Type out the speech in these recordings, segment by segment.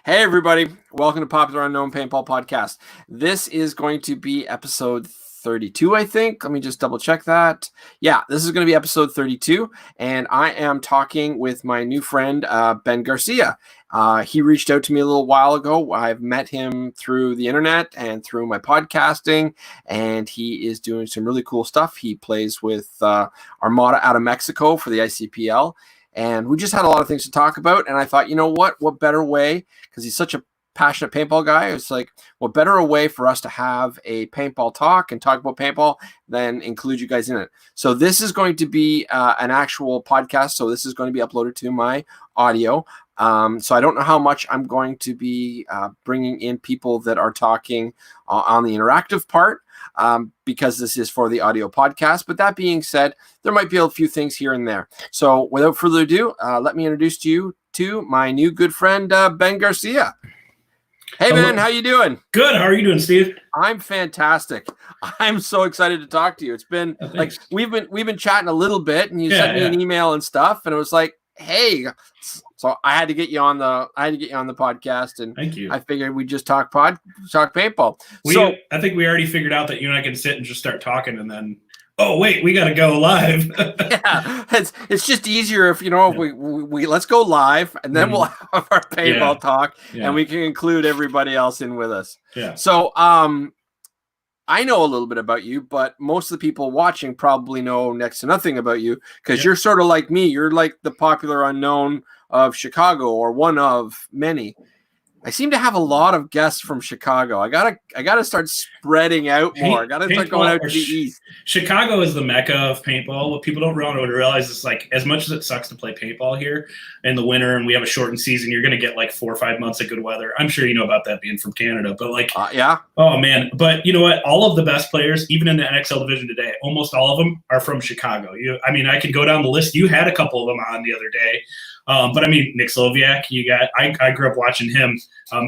Hey, everybody. Welcome to Popular Unknown Paintball Podcast. This is going to be episode 32, I think. Let me just double check that. Yeah, this is going to be episode 32, and I am talking with my new friend, Ben Garcia. He reached out to me a little while ago. I've met him through the internet and through my podcasting, and he is doing some really cool stuff. He plays with Armada out of Mexico for the ICPL. And we just had a lot of things to talk about. And I thought, you know what better way, because he's such a passionate paintball guy. It's like, what better a way for us to have a paintball talk and talk about paintball than include you guys in it. So this is going to be an actual podcast. So this is going to be uploaded to my audio. So I don't know how much I'm going to be bringing in people that are talking on the interactive part. Because this is for the audio podcast. But that being said, there might be a few things here and there. So without further ado, let me introduce you to my new good friend, Ben Garcia. Hey, Hello. man, how you doing? Good. How are you doing, Steve? I'm fantastic. I'm so excited to talk to you. It's been like we've been chatting a little bit, and you sent me an email and stuff, and it was like, hey. So I had to get you on the podcast, and thank you. I figured we'd just talk paintball. I think we already figured out that you and I can sit and just start talking, and then wait, we got to go live. Yeah, it's just easier if we let's go live, and then we'll have our paintball talk, and we can include everybody else in with us. Yeah. So I know a little bit about you, but most of the people watching probably know next to nothing about you because you're sort of like me. You're like the popular unknown of Chicago, or one of many. I seem to have a lot of guests from Chicago. I gotta start spreading out more. I gotta start going out to the east. Chicago is the mecca of paintball. What people don't really realize is, like, as much as it sucks to play paintball here in the winter, and we have a shortened season, you're gonna get like 4 or 5 months of good weather. I'm sure you know about that being from Canada, but like, oh man. But you know what? All of the best players, even in the NXL division today, almost all of them are from Chicago. I could go down the list. You had a couple of them on the other day. But I mean, Nick Sloviak, I grew up watching him.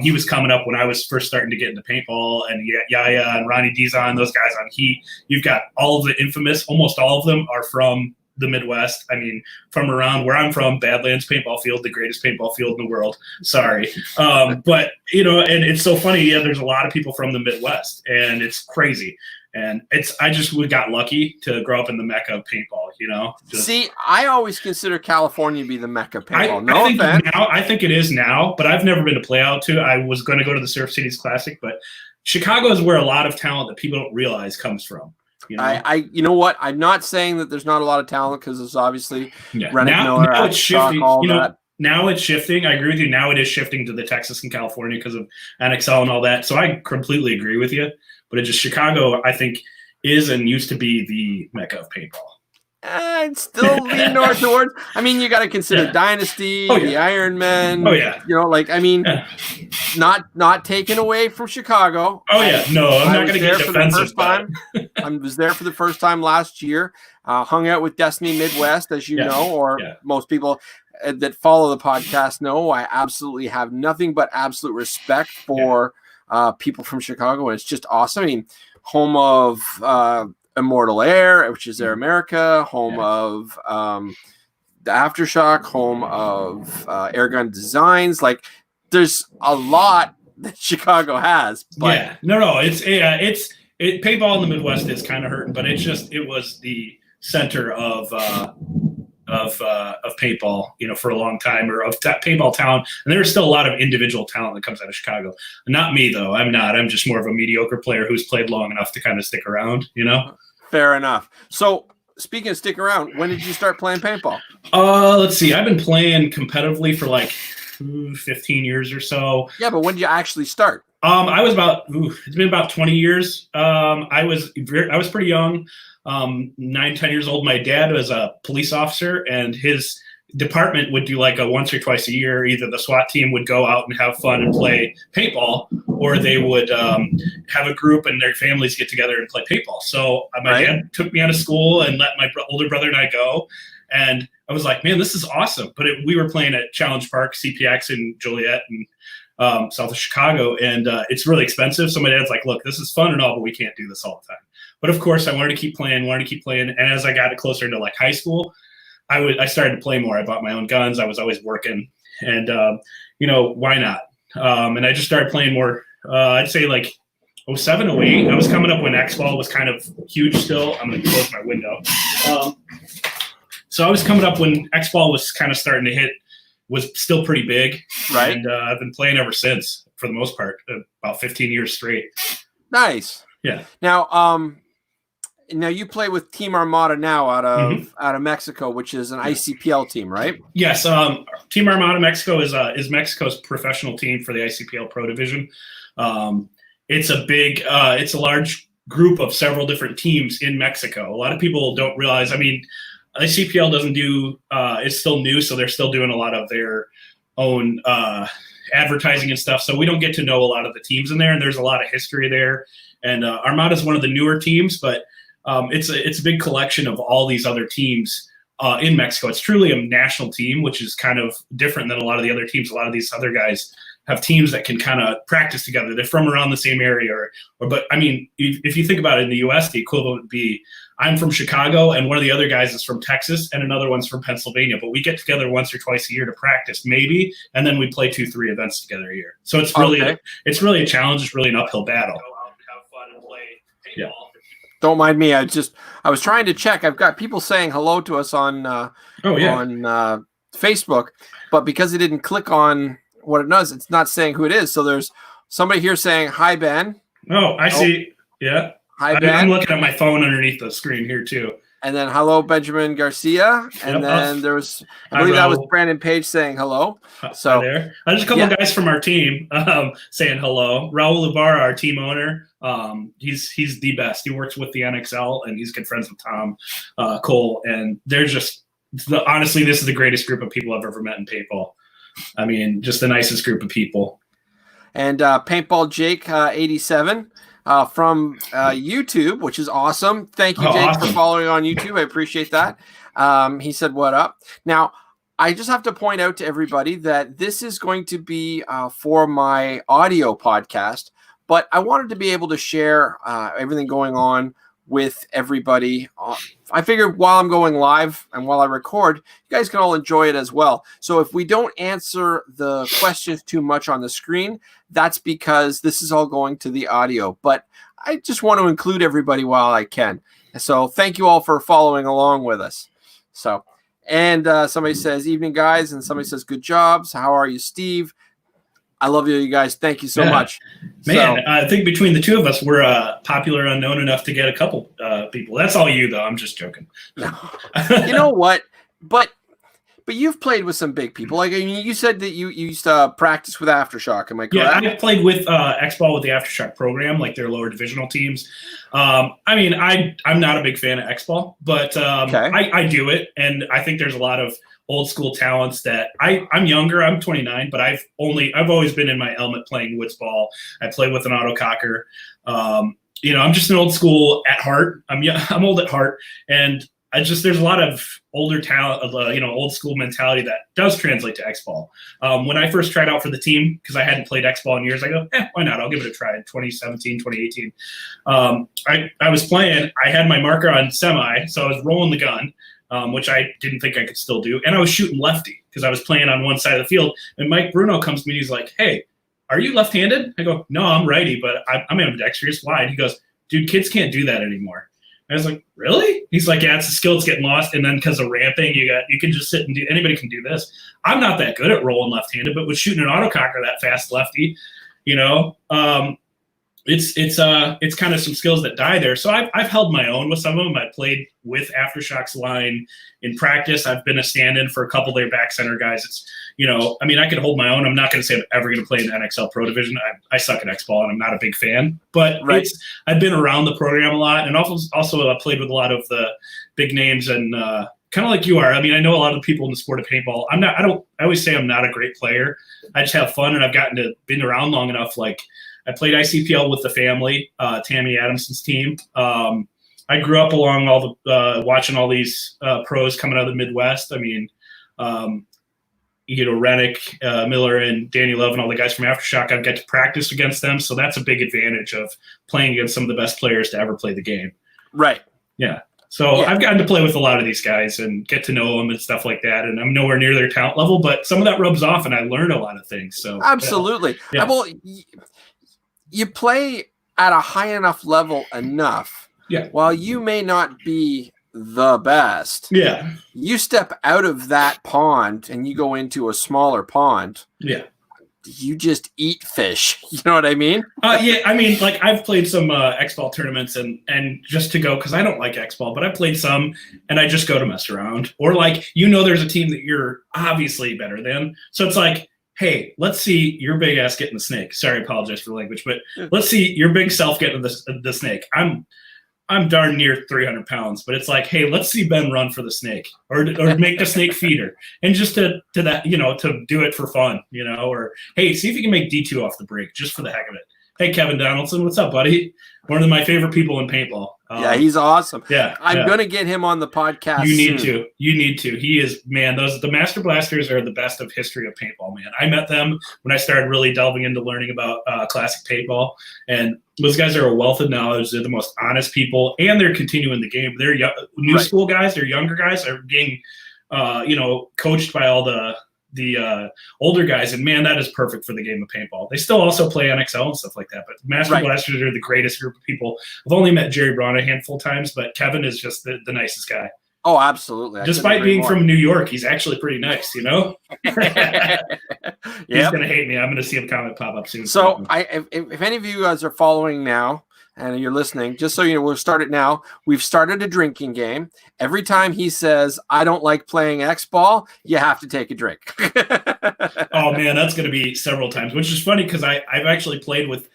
He was coming up when I was first starting to get into paintball, and you got Yaya and Ronnie Dizon, those guys on Heat. You've got all of the infamous, almost all of them are from the Midwest. I mean, from around where I'm from, Badlands Paintball Field, the greatest paintball field in the world. Sorry. But, and it's so funny. Yeah, there's a lot of people from the Midwest, and it's crazy. And we got lucky to grow up in the mecca of paintball, See, I always consider California to be the mecca of paintball. I think it is now, but I've never been to play out to. I was going to go to the Surf Cities Classic, but Chicago is where a lot of talent that people don't realize comes from. You know what? I'm not saying that there's not a lot of talent, because there's obviously Rennick Miller. Now it's shifting. Now it's shifting. I agree with you. Now it is shifting to the Texas and California because of NXL and all that. So I completely agree with you. But Chicago, I think, is and used to be the mecca of paintball. It's still lean north towards. I mean, you got to consider Dynasty, the Iron Men. Oh yeah. Not taken away from Chicago. Oh yeah. No, I'm not going to get defensive. I was there for the first time last year. Hung out with Destiny Midwest, as you know, or most people that follow the podcast know. I absolutely have nothing but absolute respect for people from Chicago, and it's just awesome. I mean, home of Immortal Air, which is Air America, home of the Aftershock, home of Airgun Designs. Like, there's a lot that Chicago has. But it's paintball in the Midwest is kind of hurting, but it was the center of paintball, for a long time, or of paintball talent. And there's still a lot of individual talent that comes out of Chicago. Not me, though. I'm not. I'm just more of a mediocre player who's played long enough to kind of stick around, Fair enough. So, speaking of stick around, when did you start playing paintball? Let's see. I've been playing competitively for like 15 years or so. Yeah, but when did you actually start? It's been about 20 years. I was pretty young. 9, 10 years old. My dad was a police officer, and his department would do like a once or twice a year. Either the SWAT team would go out and have fun and play paintball, or they would have a group and their families get together and play paintball. So my dad took me out of school and let my older brother and I go. And I was like, man, this is awesome. But we were playing at Challenge Park, CPX in Joliet and south of Chicago. And it's really expensive. So my dad's like, look, this is fun and all, but we can't do this all the time. But of course, I wanted to keep playing. And as I got closer into like high school, I started to play more. I bought my own guns. I was always working. And, why not? And I just started playing more, I'd say like 07, 08. I was coming up when X-Ball was kind of huge still. I'm going to close my window. So I was coming up when X-Ball was kind of starting to hit, was still pretty big. Right. And I've been playing ever since, for the most part, about 15 years straight. Nice. Yeah. Now you play with Team Armada now out of Mexico, which is an ICPL team, right? Yes. Team Armada Mexico is Mexico's professional team for the ICPL Pro Division. It's a large group of several different teams in Mexico. A lot of people don't realize. I mean, ICPL doesn't do. It's still new, so they're still doing a lot of their own advertising and stuff. So we don't get to know a lot of the teams in there, and there's a lot of history there. And Armada is one of the newer teams, but it's a big collection of all these other teams in Mexico. It's truly a national team, which is kind of different than a lot of the other teams. A lot of these other guys have teams that can kind of practice together. They're from around the same area, but I mean, if you think about it in the U.S., the equivalent would be I'm from Chicago, and one of the other guys is from Texas, and another one's from Pennsylvania. But we get together once or twice a year to practice, maybe, and then we play 2-3 events together a year. So it's really a challenge. It's really an uphill battle. Have fun and play paintball. Yeah. Don't mind me. I was trying to check. I've got people saying hello to us on Facebook, but because it didn't click on what it does, it's not saying who it is. So there's somebody here saying hi, Ben. Oh, I see. Yeah. Hi, Ben. I'm looking at my phone underneath the screen here too. And then hello, Benjamin Garcia. And then there was, I believe that was Brandon Page saying hello. So there. There's a couple of guys from our team saying hello. Raul Ibarra, our team owner. He's the best. He works with the NXL, and he's good friends with Tom Cole. And they're just honestly, this is the greatest group of people I've ever met in paintball. I mean, just the nicest group of people. And Paintball Jake 87 from YouTube, which is awesome. Thank you, Jake, for following on YouTube. I appreciate that. He said, "What up?" Now, I just have to point out to everybody that this is going to be for my audio podcast, but I wanted to be able to share everything going on with everybody. I figured while I'm going live and while I record, you guys can all enjoy it as well. So if we don't answer the questions too much on the screen, that's because this is all going to the audio. But I just want to include everybody while I can. So thank you all for following along with us. So, and somebody says, evening, guys. And somebody says, good jobs. How are you, Steve? I love you guys. Thank you so much. Man, I think between the two of us, we're popular unknown enough to get a couple people. That's all you, though. I'm just joking. No. You know what? But you've played with some big people. Like, I mean, you said that you used to practice with Aftershock. Am I correct? Yeah, I played with X-Ball with the Aftershock program, like their lower divisional teams. I mean, I'm not a big fan of X-Ball, but I do it, and I think there's a lot of old school talents that I'm younger. I'm 29, but I've always been in my element playing woods ball. I play with an autococker. I'm just an old school at heart. I'm old at heart, and there's a lot of older talent, old school mentality that does translate to X-Ball. When I first tried out for the team, because I hadn't played X-Ball in years, I go, why not? I'll give it a try. In 2017, 2018, I was playing. I had my marker on semi, so I was rolling the gun, which I didn't think I could still do. And I was shooting lefty because I was playing on one side of the field. And Mike Bruno comes to me and he's like, hey, are you left-handed? I go, no, I'm righty, but I'm ambidextrous. Why? And he goes, dude, kids can't do that anymore. I was like, really? He's like, yeah, it's a skill that's getting lost. And then because of ramping, you can just sit and anybody can do this. I'm not that good at rolling left-handed, but with shooting an autococker that fast lefty, it's kind of some skills that die there. So I've held my own with some of them. I played with Aftershock's line in practice. I've been a stand-in for a couple of their back center guys. It's, I could hold my own. I'm not going to say I'm ever going to play in the NXL Pro Division. I suck at X-Ball, and I'm not a big fan. But I've been around the program a lot, and also played with a lot of the big names, and kind of like you are. I mean, I know a lot of the people in the sport of paintball. I always say I'm not a great player. I just have fun, and I've been around long enough. Like, I played ICPL with the family, Tammy Adamson's team. I grew up along watching all these pros coming out of the Midwest. I mean, Rennick, Miller, and Danny Love, and all the guys from Aftershock, I've got to practice against them. So that's a big advantage of playing against some of the best players to ever play the game. Right. Yeah. So I've gotten to play with a lot of these guys and get to know them and stuff like that. And I'm nowhere near their talent level, but some of that rubs off, and I learned a lot of things. So absolutely. Yeah. Well, you play at a high enough level enough. Yeah. While you may not be the best, Yeah. you step out of that pond and you go into a smaller pond. Yeah. You just eat fish. You know what I mean? Yeah, I mean, like I've played some X-Ball tournaments and just to go, because I don't like X-Ball, but I played some and I just go to mess around. Or like, there's a team that you're obviously better than. So it's like, hey, let's see your big ass getting the snake. Sorry, I apologize for the language, but let's see your big self getting the snake. I'm darn near 300 pounds, but it's like, hey, let's see Ben run for the snake or make the snake feeder. And just to that, to do it for fun, or hey, see if you can make D2 off the break just for the heck of it. Hey, Kevin Donaldson, what's up, buddy? One of my favorite people in paintball. Yeah, he's awesome. Yeah. I'm going to get him on the podcast. You need to. He is, man, the Master Blasters are the best of history of paintball, man. I met them when I started really delving into learning about classic paintball. And those guys are a wealth of knowledge. They're the most honest people, and they're continuing the game. They're new school guys. They're younger guys. Are getting, coached by all the older guys, and man, that is perfect for the game of paintball. They still also play NXL and stuff like that, but Master Blasters are the greatest group of people. I've only met Jerry Braun a handful of times, but Kevin is just the nicest guy. Oh, absolutely. Despite being from New York, he's actually pretty nice, He's gonna hate me. I'm gonna see a comment pop up soon. So if any of you guys are following now and you're listening, just so you know, we'll start it now. We've started a drinking game. Every time he says, I don't like playing X-Ball, you have to take a drink. Oh, man, that's going to be several times, which is funny because I've actually played with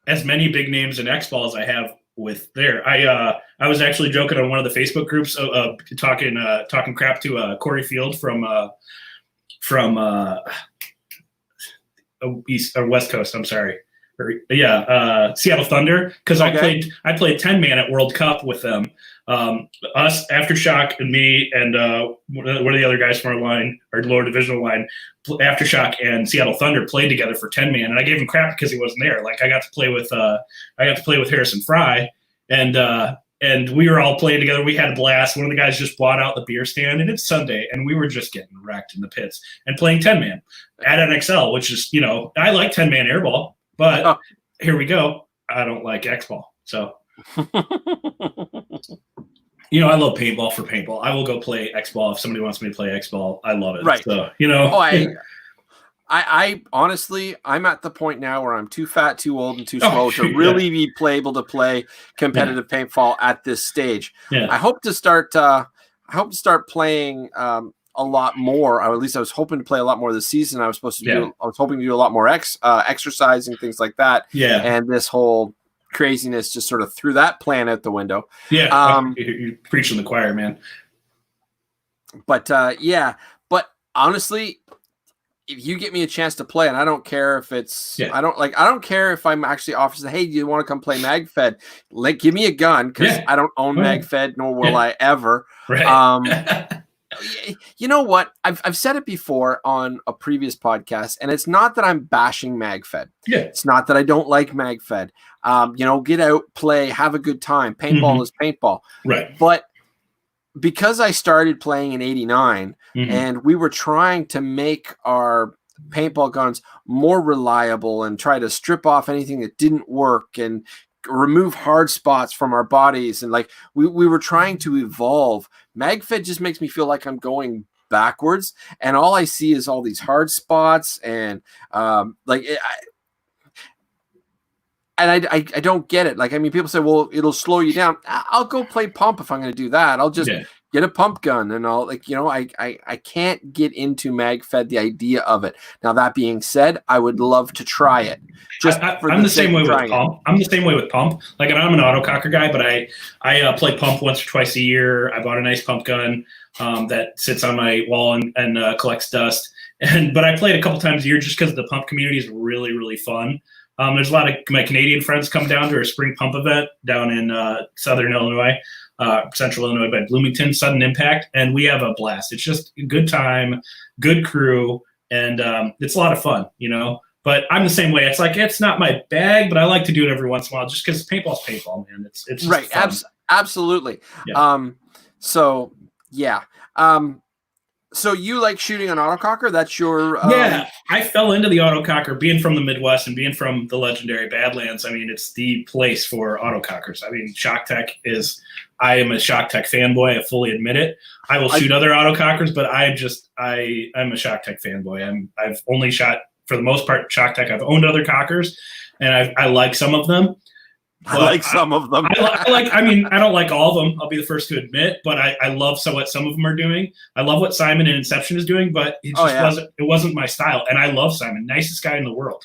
as many big names in X-Ball as I have with there. I was actually joking on one of the Facebook groups, talking crap to Corey Field from East or West Coast. I'm sorry. Seattle Thunder, because I played 10-man at World Cup with them. Us, Aftershock, and me, and one of the other guys from our line, our lower divisional line, Aftershock and Seattle Thunder played together for 10-man, and I gave him crap because he wasn't there. Like I got to play with Harrison Fry, and we were all playing together. We had a blast. One of the guys just bought out the beer stand, and it's Sunday, and we were just getting wrecked in the pits and playing 10-man at NXL, which is, I like 10-man airball. But here we go. I don't like X-Ball. So, I love paintball for paintball. I will go play X-Ball if somebody wants me to play X-Ball. I love it. Right. So, I honestly, I'm at the point now where I'm too fat, too old, and too slow to really be able to play competitive paintball at this stage. Yeah. I hope to start playing a lot more, or at least I was hoping to play a lot more this season. I was hoping to do a lot more exercising, things like that. Yeah. And this whole craziness just sort of threw that plan out the window. Yeah. You're preaching the choir, man. But but honestly, if you get me a chance to play, and I don't care if it's, I don't care if I'm actually offered, hey, do you want to come play MagFed? Like, give me a gun, because I don't own MagFed, nor will I ever. Right. You know what? I've said it before on a previous podcast, and it's not that I'm bashing MagFed. Yeah. It's not that I don't like MagFed. Get out, play, have a good time. Paintball is paintball. Right. But because I started playing in '89, and we were trying to make our paintball guns more reliable and try to strip off anything that didn't work and remove hard spots from our bodies, and like we were trying to evolve. MagFed just makes me feel like I'm going backwards, and all I see is all these hard spots, and I don't get it. Like, I mean, people say, well, it'll slow you down. I'll go play pump if I'm going to do that. I'll just get a pump gun, and I'll I can't get into MagFed, the idea of it. Now, that being said, I would love to try it. I'm the same way with pump. I'm the same way with pump. Like, and I'm an autococker guy, but I play pump once or twice a year. I bought a nice pump gun that sits on my wall and collects dust. But I played a couple times a year just because the pump community is really, really fun. There's a lot of my Canadian friends come down to a spring pump event down in Central Illinois by Bloomington, Sudden Impact, and we have a blast. It's just a good time, good crew, and it's a lot of fun, But I'm the same way. It's like, it's not my bag, but I like to do it every once in a while just because paintball's paintball, man. It's right. Absolutely. Yeah. So yeah. So you like shooting an autococker? That's your Yeah, I fell into the autococker being from the Midwest and being from the legendary Badlands. I mean, it's the place for autocockers. I mean, I am a Shock Tech fanboy. I fully admit it. I will shoot other autocockers, but I'm a Shock Tech fanboy. I've only shot, for the most part, Shock Tech. I've owned other cockers, and I like some of them. I like some of them. I mean, I don't like all of them. I'll be the first to admit, but I love what some of them are doing. I love what Simon and Inception is doing, but it just wasn't my style. And I love Simon, nicest guy in the world.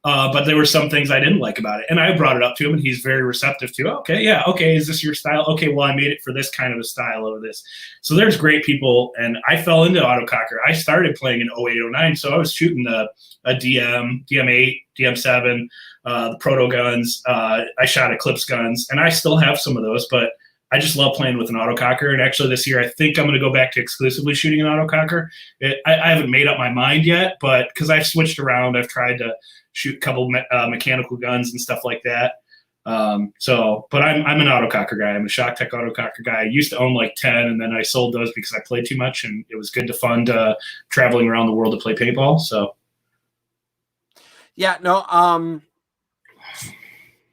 But there were some things I didn't like about it, and I brought it up to him, and he's very receptive to. Okay, is this your style? Okay, well, I made it for this kind of a style over this. So there's great people, and I fell into autococker. I started playing in 08, 09, so I was shooting a DM, DM8, DM7. The proto guns. I shot Eclipse guns, and I still have some of those, but I just love playing with an autococker. And actually this year, I think I'm going to go back to exclusively shooting an autococker. I haven't made up my mind yet, but because I've switched around, I've tried to shoot a couple mechanical guns and stuff like that. But I'm an autococker guy. I'm a Shock Tech autococker guy. I used to own like 10, and then I sold those because I played too much, and it was good to fund traveling around the world to play paintball. So yeah, no,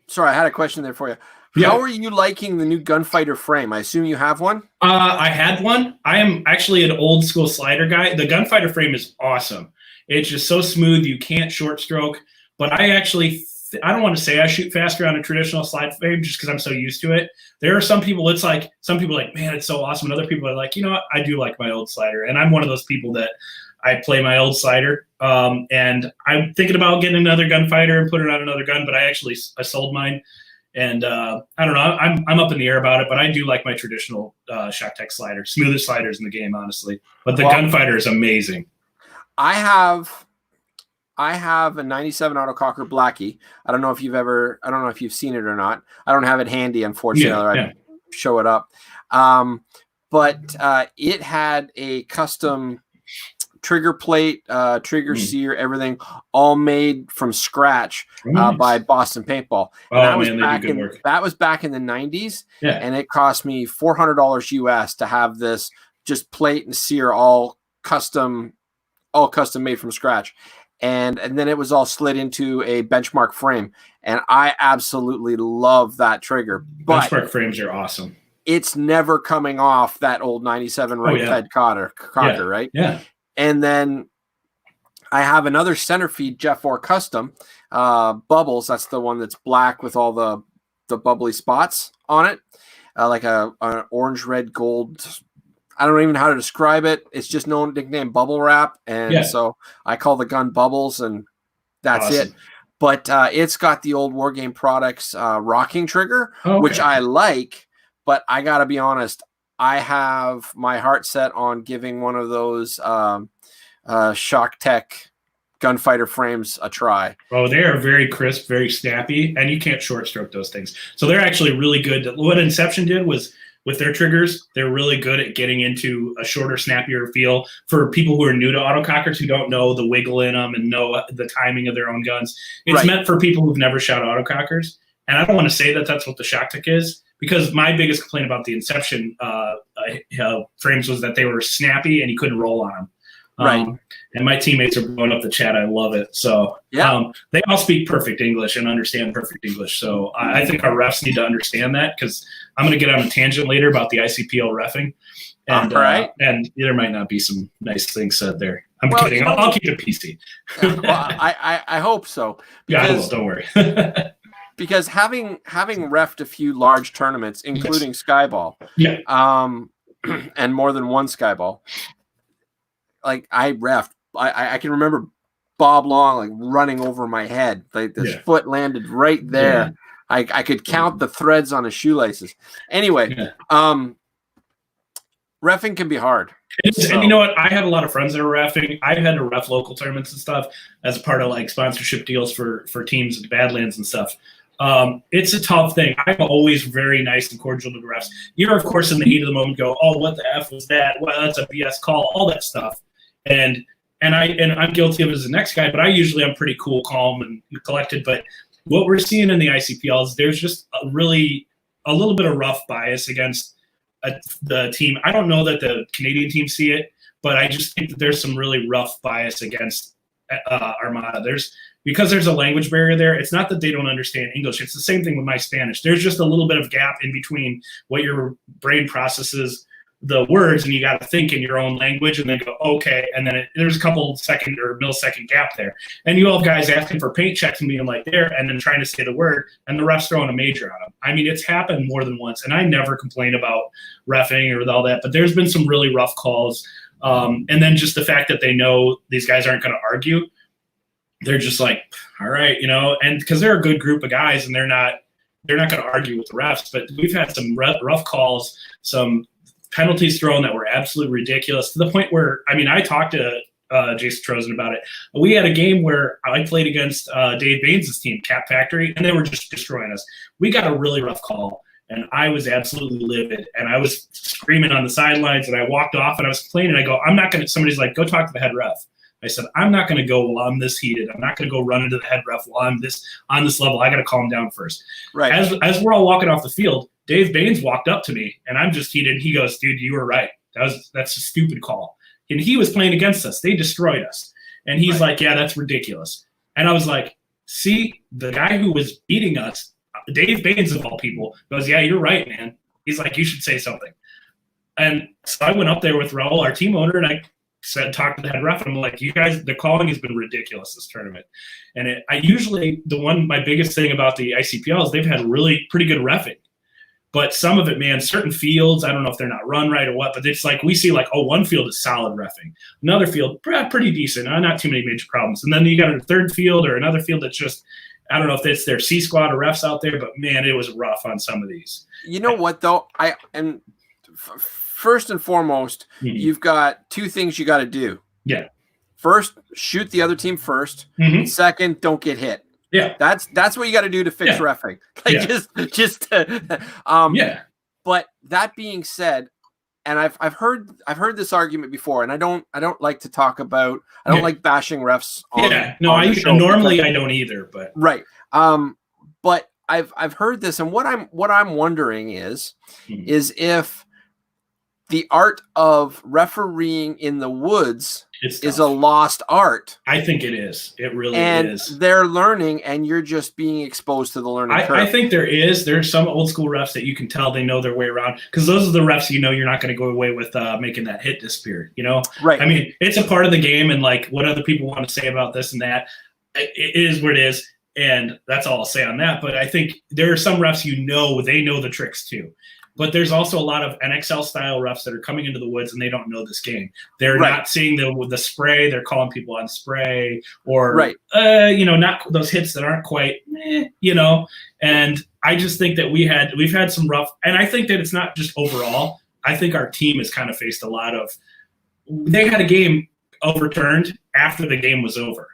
sorry, I had a question there for you. Yeah. How are you liking the new gunfighter frame? I assume you have one? I had one. I am actually an old school slider guy. The gunfighter frame is awesome. It's just so smooth. You can't short stroke. But I don't want to say I shoot faster on a traditional slide frame just because I'm so used to it. There are some people, man, it's so awesome. And other people are like, you know what? I do like my old slider. And I'm one of those people that I play my old slider. And I'm thinking about getting another gunfighter and putting on another gun, but I sold mine. And I don't know. I'm up in the air about it, but I do like my traditional Shock Tech slider. Smoothest sliders in the game, honestly. But the gunfighter is amazing. I have a 97 autococker Blackie. I don't know if you've seen it or not. I don't have it handy, unfortunately. I'd show it up. But it had a custom trigger plate, trigger sear, everything all made from scratch by Boston Paintball. And that was back in the 90s, and it cost me $400 US to have this just plate and sear all custom made from scratch. And then it was all slid into a benchmark frame, and I absolutely love that trigger. But benchmark frames are awesome. It's never coming off that old 97 head cocker, right? Yeah. And then I have another center feed Jeff Orr custom Bubbles. That's the one that's black with all the bubbly spots on it, like an orange, red, gold. I don't even know how to describe it. It's just nicknamed Bubble Wrap, and so I call the gun Bubbles, and that's it. But it's got the old War Game Products rocking trigger, which I like. But I gotta be honest, I have my heart set on giving one of those Shock Tech gunfighter frames a try. Oh, they are very crisp, very snappy, and you can't short stroke those things. So they're actually really good. What Inception did was, with their triggers, they're really good at getting into a shorter, snappier feel for people who are new to autocockers, who don't know the wiggle in them and know the timing of their own guns. It's meant for people who've never shot autocockers. And I don't want to say that that's what the Shock Tech is, because my biggest complaint about the Inception frames was that they were snappy and you couldn't roll on them. And my teammates are blowing up the chat. I love it. So they all speak perfect English and understand perfect English. So I think our refs need to understand that, because I'm going to get on a tangent later about the ICPL reffing. And, and there might not be some nice things said there. I'm kidding. I'll keep it PC. I hope so. I will. Don't worry. Because having reffed a few large tournaments, including Skyball, and more than one Skyball, like I reffed, I can remember Bob Long like running over my head, like his foot landed right there. I could count the threads on his shoelaces. Anyway, reffing can be hard. And you know what? I had a lot of friends that were reffing. I've had to ref local tournaments and stuff as a part of like sponsorship deals for teams at Badlands and stuff. It's a tough thing. I'm always very nice and cordial to the refs. You're, of course, in the heat of the moment, go, "Oh, what the F was that? Well, that's a BS call," all that stuff. And I'm guilty of it as the next guy, but I'm pretty cool, calm, and collected. But what we're seeing in the ICPL is there's just a little bit of rough bias against the team. I don't know that the Canadian teams see it, but I just think that there's some really rough bias against Armada. Because there's a language barrier there. It's not that they don't understand English. It's the same thing with my Spanish. There's just a little bit of gap in between what your brain processes the words, and you got to think in your own language and then go, okay. And then there's a couple second or millisecond gap there. And you all have guys asking for paint checks and being like there and then trying to say the word, and the ref's throwing a major on them. I mean, it's happened more than once, and I never complain about reffing or all that, but there's been some really rough calls. And then just the fact that they know these guys aren't going to argue. They're just like, all right, and because they're a good group of guys and they're not going to argue with the refs, but we've had some rough calls, some penalties thrown that were absolutely ridiculous to the point where, I talked to Jason Trozen about it. We had a game where I played against Dave Baines' team, Cap Factory, and they were just destroying us. We got a really rough call, and I was absolutely livid, and I was screaming on the sidelines, and I walked off, and I was complaining. I go, somebody's like, go talk to the head ref. I said, I'm not going to go while I'm this heated. I'm not going to go run into the head ref while I'm on this level. I got to calm down first. Right. As we're all walking off the field, Dave Baines walked up to me, and I'm just heated. He goes, dude, you were right. That's a stupid call. And he was playing against us. They destroyed us. And he's like, yeah, that's ridiculous. And I was like, see, the guy who was beating us, Dave Baines of all people, goes, yeah, you're right, man. He's like, you should say something. And so I went up there with Raul, our team owner, and I talk to the head ref, and I'm like, you guys, the calling has been ridiculous this tournament. And my biggest thing about the ICPL is they've had really pretty good reffing. But some of it, man, certain fields, I don't know if they're not run right or what, but it's like we see like, one field is solid reffing. Another field, pretty decent, not too many major problems. And then you got a third field or another field that's just, I don't know if it's their C squad or refs out there, but man, it was rough on some of these. You know what, though? First and foremost, you've got two things you got to do. Yeah. First, shoot the other team first. Second, don't get hit. Yeah. That's what you got to do to fix reffing. But that being said, and I've heard this argument before, and I don't like to talk about. I don't like bashing refs. I don't either. But right. But I've heard this, and what I'm wondering is if the art of refereeing in the woods is a lost art. I think it is. It really is. And they're learning, and you're just being exposed to the learning curve. I think there's some old school refs that you can tell they know their way around, because those are the refs you're not going to go away with making that hit disappear. Right. I mean, it's a part of the game, and like what other people want to say about this and that, it is what it is, and that's all I'll say on that. But I think there are some refs they know the tricks too. But there's also a lot of NXL-style refs that are coming into the woods and they don't know this game. They're not seeing the spray. They're calling people on spray or, not those hits that aren't quite, And I just think that we've had some rough – and I think that it's not just overall. I think our team has kind of faced a lot of – they had a game overturned after the game was over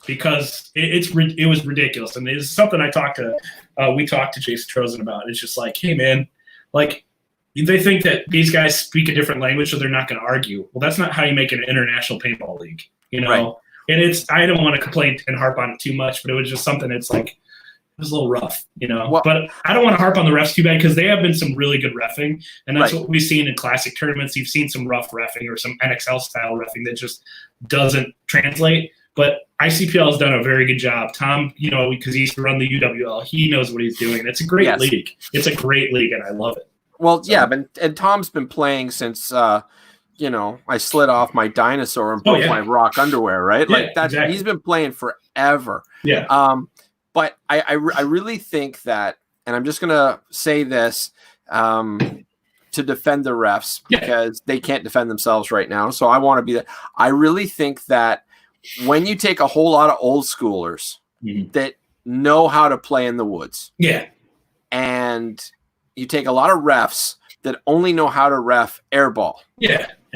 because it was ridiculous. And it's something we talked to Jason Trozen about. It's just like, hey, man – like, they think that these guys speak a different language, so they're not going to argue. Well, that's not how you make an international paintball league, Right. And I don't want to complain and harp on it too much, but it was just something that's like, it was a little rough, Well, but I don't want to harp on the refs too bad, because they have been some really good reffing, and that's what we've seen in classic tournaments. You've seen some rough reffing or some NXL-style reffing that just doesn't translate. But ICPL has done a very good job. Tom, because he used to run the UWL, he knows what he's doing. It's a great league. It's a great league, and I love it. Well, and Tom's been playing since, I slid off my dinosaur and broke my rock underwear, right? Like that. Exactly. He's been playing forever. Yeah. But I really think that, and I'm just gonna say this to defend the refs because they can't defend themselves right now. So I want to be that. I really think that when you take a whole lot of old schoolers that know how to play in the woods, and you take a lot of refs that only know how to ref airball,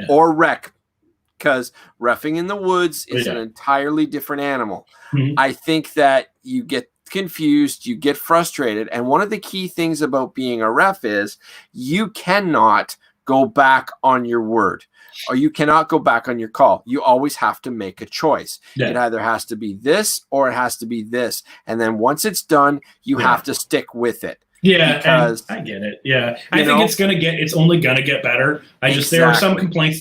or rec, because reffing in the woods is an entirely different animal. I think that you get confused, you get frustrated, and one of the key things about being a ref is you cannot go back on your word, or you cannot go back on your call. You always have to make a choice. It either has to be this or it has to be this. And then once it's done, you have to stick with it. Yeah, because and I get it. Yeah, I think it's only gonna get better. There are some complaints.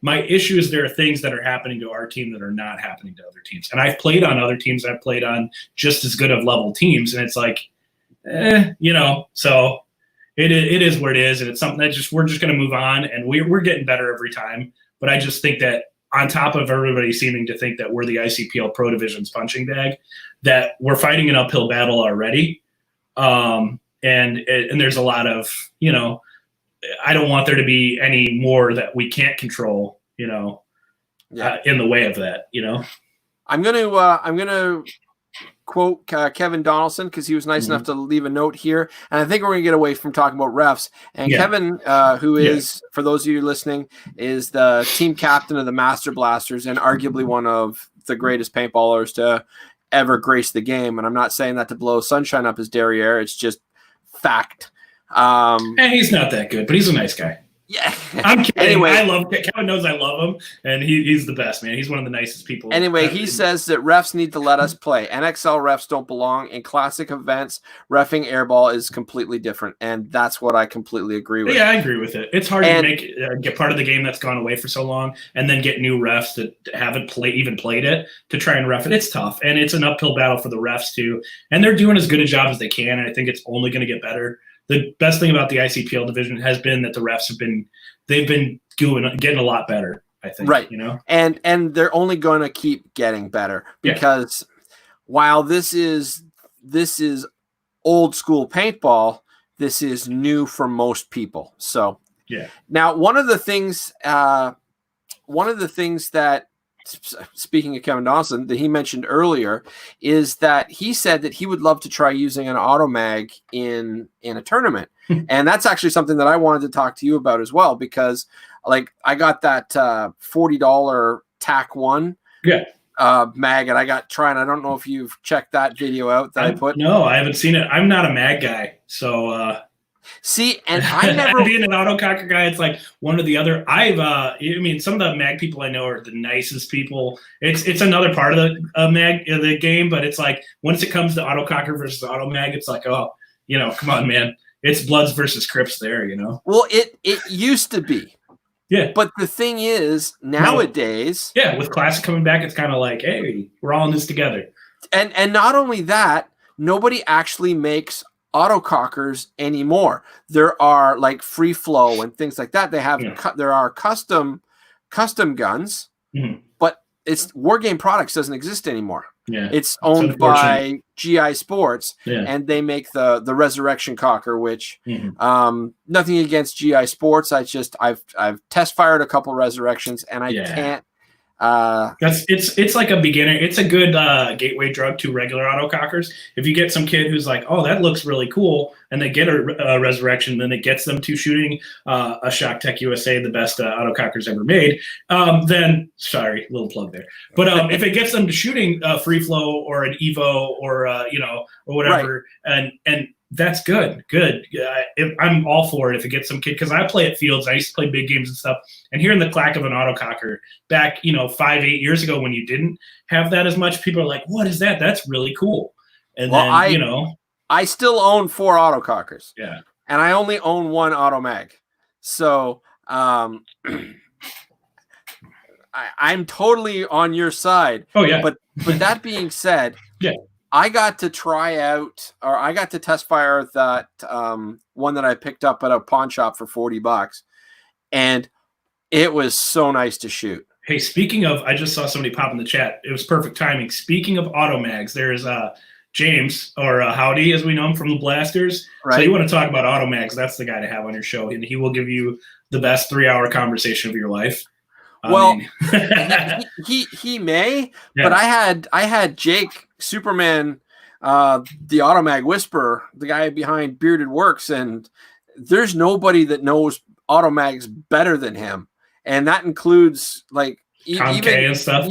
My issue is there are things that are happening to our team that are not happening to other teams. And I've played on other teams. I've played on just as good of level teams, and it's like, so it is what it is, and it's something that we're just gonna move on, and we're getting better every time. But I just think that on top of everybody seeming to think that we're the ICPL Pro Division's punching bag, that we're fighting an uphill battle already. And there's a lot of, I don't want there to be any more that we can't control, in the way of that, I'm gonna quote Kevin Donaldson, because he was nice enough to leave a note here, and I think we're gonna get away from talking about refs. And Kevin, who is, for those of you listening, is the team captain of the Master Blasters and arguably one of the greatest paintballers to ever grace the game. And I'm not saying that to blow sunshine up his derriere. It's just fact. And he's not that good, but he's a nice guy. Yeah. I'm kidding. Anyway, I love Kevin. Knows I love him, and he's the best, man. He's one of the nicest people. Anyway, he says that refs need to let us play. NXL refs don't belong in classic events. Reffing airball is completely different, and that's what I completely agree with. Yeah, I agree with it. It's hard to get part of the game that's gone away for so long, and then get new refs that haven't even played it to try and ref it. It's tough, and it's an uphill battle for the refs too. And they're doing as good a job as they can, and I think it's only going to get better. The best thing about the ICPL division has been that the refs they've been getting a lot better, I think. Right. And they're only going to keep getting better, because while this is old school paintball, this is new for most people. So now one of the things that, speaking of Kevin Dawson, that he mentioned earlier, is that he said that he would love to try using an auto mag in a tournament. And that's actually something that I wanted to talk to you about as well, because like I got that $40 TAC 1 mag, and I got trying. I don't know if you've checked that video out that I put. No, I haven't seen it. I'm not a mag guy, so see, and I never being an autococker guy, it's like one or the other. Some of the mag people I know are the nicest people. It's another part of the game, but it's like once it comes to autococker versus auto mag, it's like, oh, come on, man, it's Bloods versus Crips there, Well, it used to be. Yeah. But the thing is, nowadays, with Classic coming back, it's kind of like, hey, we're all in this together. And not only that, nobody actually makes autocockers anymore. There are like free flow and things like that. They have there are custom guns, but it's Wargame Products doesn't exist anymore. Yeah, it's owned by GI Sports, and they make the Resurrection Cocker, which nothing against GI Sports. I've test fired a couple Resurrections, and I can't. It's like a beginner. It's a good gateway drug to regular autocockers. If you get some kid who's like, oh, that looks really cool, and they get a Resurrection, then it gets them to shooting a Shock Tech USA, the best autocockers ever made. Then, sorry, little plug there. But if it gets them to shooting Free Flow or an Evo or or whatever, and that's good. I'm all for it if it gets some kid, because I play at Fields. I used to play big games and stuff. And hearing the clack of an autococker back, 5-8 years ago when you didn't have that as much, people are like, "What is that? That's really cool." And I still own 4 autocockers. Yeah, and I only own 1 auto mag. So I'm totally on your side. Oh yeah. But that being said, I got to try out, or I got to test fire that one that I picked up at a pawn shop for $40, and it was so nice to shoot. Hey, speaking of, I just saw somebody pop in the chat. It was perfect timing. Speaking of auto mags, there's James, or Howdy, as we know him from the Blasters. Right. So you want to talk about auto mags? That's the guy to have on your show, and he will give you the best 3-hour conversation of your life. He may, but I had Jake Superman, the Automag Whisperer, the guy behind Bearded Works, and there's nobody that knows Automags better than him, and that includes like Tom K and stuff.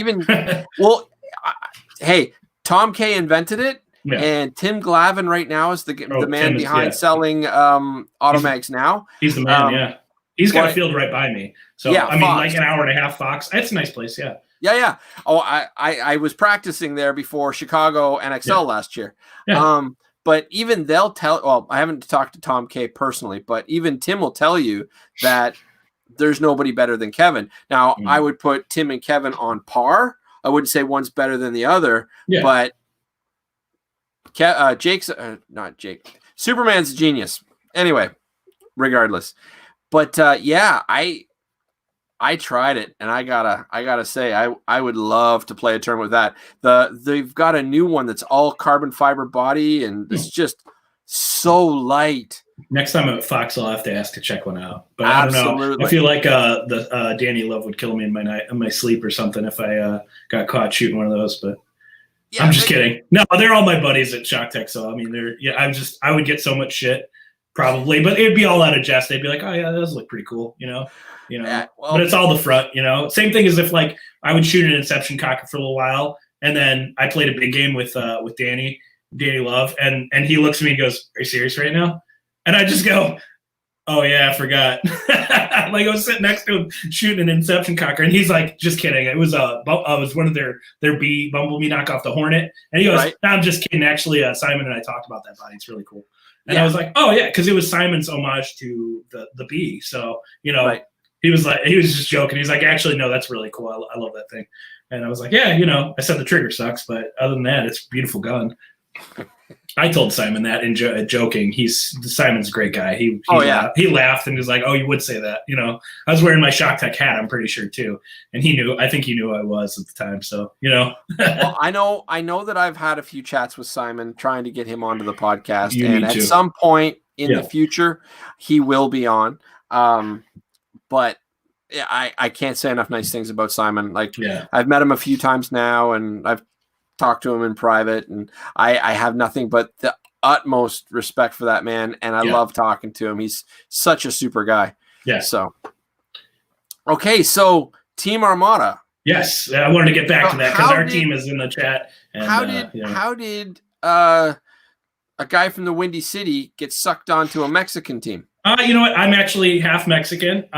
Hey, Tom K invented it, and Tim Glavin right now is the man behind selling Automags now. He's the man, He's got a field right by me. So, like an hour and a half Fox. It's a nice place, Oh, I was practicing there before Chicago NXL last year. But even they'll tell. Well, I haven't talked to Tom K personally, but even Tim will tell you that there's nobody better than Kevin. Now, I would put Tim and Kevin on par. I wouldn't say one's better than the other, but Jake's not Jake. Superman's a genius. Anyway, regardless, but I tried it, and I gotta say, I would love to play a tournament with that. They've got a new one that's all carbon fiber body, and it's just so light. Next time I'm at Fox, I'll have to ask to check one out. But I don't know. I feel like the Danny Love would kill me in my sleep or something if I got caught shooting one of those. But I'm just kidding. No, they're all my buddies at Shock Tech, so I mean, I would get so much shit probably, but it'd be all out of jest. They'd be like, "Oh yeah, those look pretty cool," but it's all the front, Same thing as if like I would shoot an Inception cocker for a little while, and then I played a big game with Danny Love, and he looks at me and goes, "Are you serious right now?" And I just go, "Oh yeah, I forgot." Like I was sitting next to him shooting an Inception cocker, and he's like, "Just kidding. It was one of their B Bumblebee knock off the Hornet." And he goes, "No, I'm just kidding. Actually, Simon and I talked about that body. It's really cool." And I was like, "Oh yeah," because it was Simon's homage to the bee. So he was just joking. He's like, "Actually, no, that's really cool. I love that thing." And I was like, "Yeah, I said the trigger sucks, but other than that, it's a beautiful gun." I told Simon that in joking. Simon's a great guy. He laughed and was like, "Oh, you would say that." I was wearing my Shock Tech hat, I'm pretty sure too. And I think he knew who I was at the time. So, Well, I know that I've had a few chats with Simon trying to get him onto the podcast. And at some point in the future, he will be on. But I can't say enough nice things about Simon. I've met him a few times now, and I've talked to him in private, and I have nothing but the utmost respect for that man, and I love talking to him. He's such a super guy. Yeah. So, okay, so Team Armada. Yes, I wanted to get back to that because our team is in the chat. And, how did a guy from the Windy City get sucked onto a Mexican team? You know what? I'm actually half Mexican.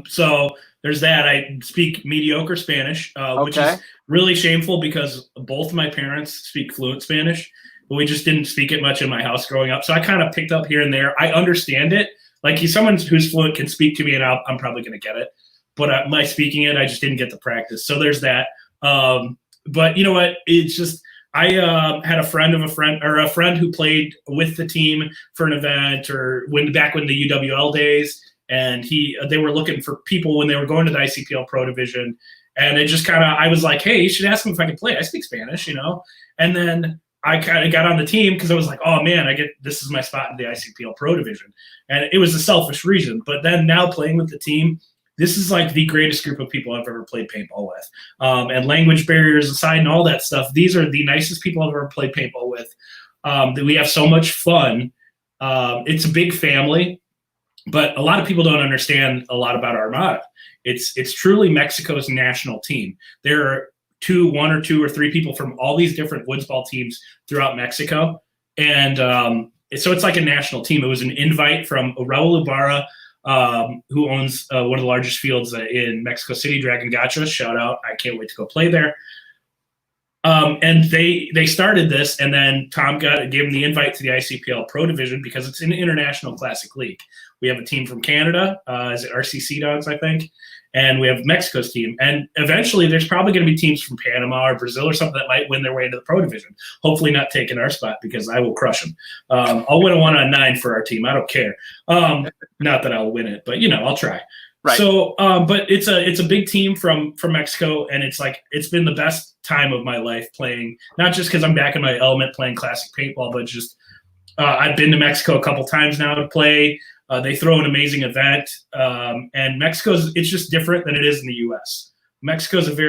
So there's that. I speak mediocre Spanish, which is really shameful because both of my parents speak fluent Spanish, but we just didn't speak it much in my house growing up. So I kind of picked up here and there. I understand it. Like someone who's fluent can speak to me and I'm probably going to get it. But my speaking it, I just didn't get the practice. So there's that. But you know what? It's just I had a friend who played with the team for an event or back when the UWL days, and they were looking for people when they were going to the ICPL Pro Division, and it just I was like, "Hey, you should ask him if I can play. I speak Spanish, And then I kind of got on the team because I was like, "Oh man, this is my spot in the ICPL Pro Division," and it was a selfish reason. But then now playing with the team, this is like the greatest group of people I've ever played paintball with. And language barriers aside and all that stuff, these are the nicest people I've ever played paintball with. That we have so much fun. It's a big family, but a lot of people don't understand a lot about Armada. It's truly Mexico's national team. There are one or two or three people from all these different woodsball teams throughout Mexico. And so it's like a national team. It was an invite from Raul Ibarra, who owns one of the largest fields in Mexico City, Dragon Gacha. Shout out. I can't wait to go play there. And they started this, and then Tom gave him the invite to the ICPL Pro Division because it's an international classic league. We have a team from Canada, is it RCC Dogs, I think, and we have Mexico's team. And eventually there's probably going to be teams from Panama or Brazil or something that might win their way into the Pro Division. Hopefully not taking our spot because I will crush them. I'll win a 1-on-9 for our team. I don't care. Not that I'll win it, but, I'll try. Right. So, but it's a big team from Mexico, and it's been the best time of my life playing, not just because I'm back in my element playing classic paintball, but just I've been to Mexico a couple times now to play. They throw an amazing event, and it's just different than it is in the U.S. Mexico's it's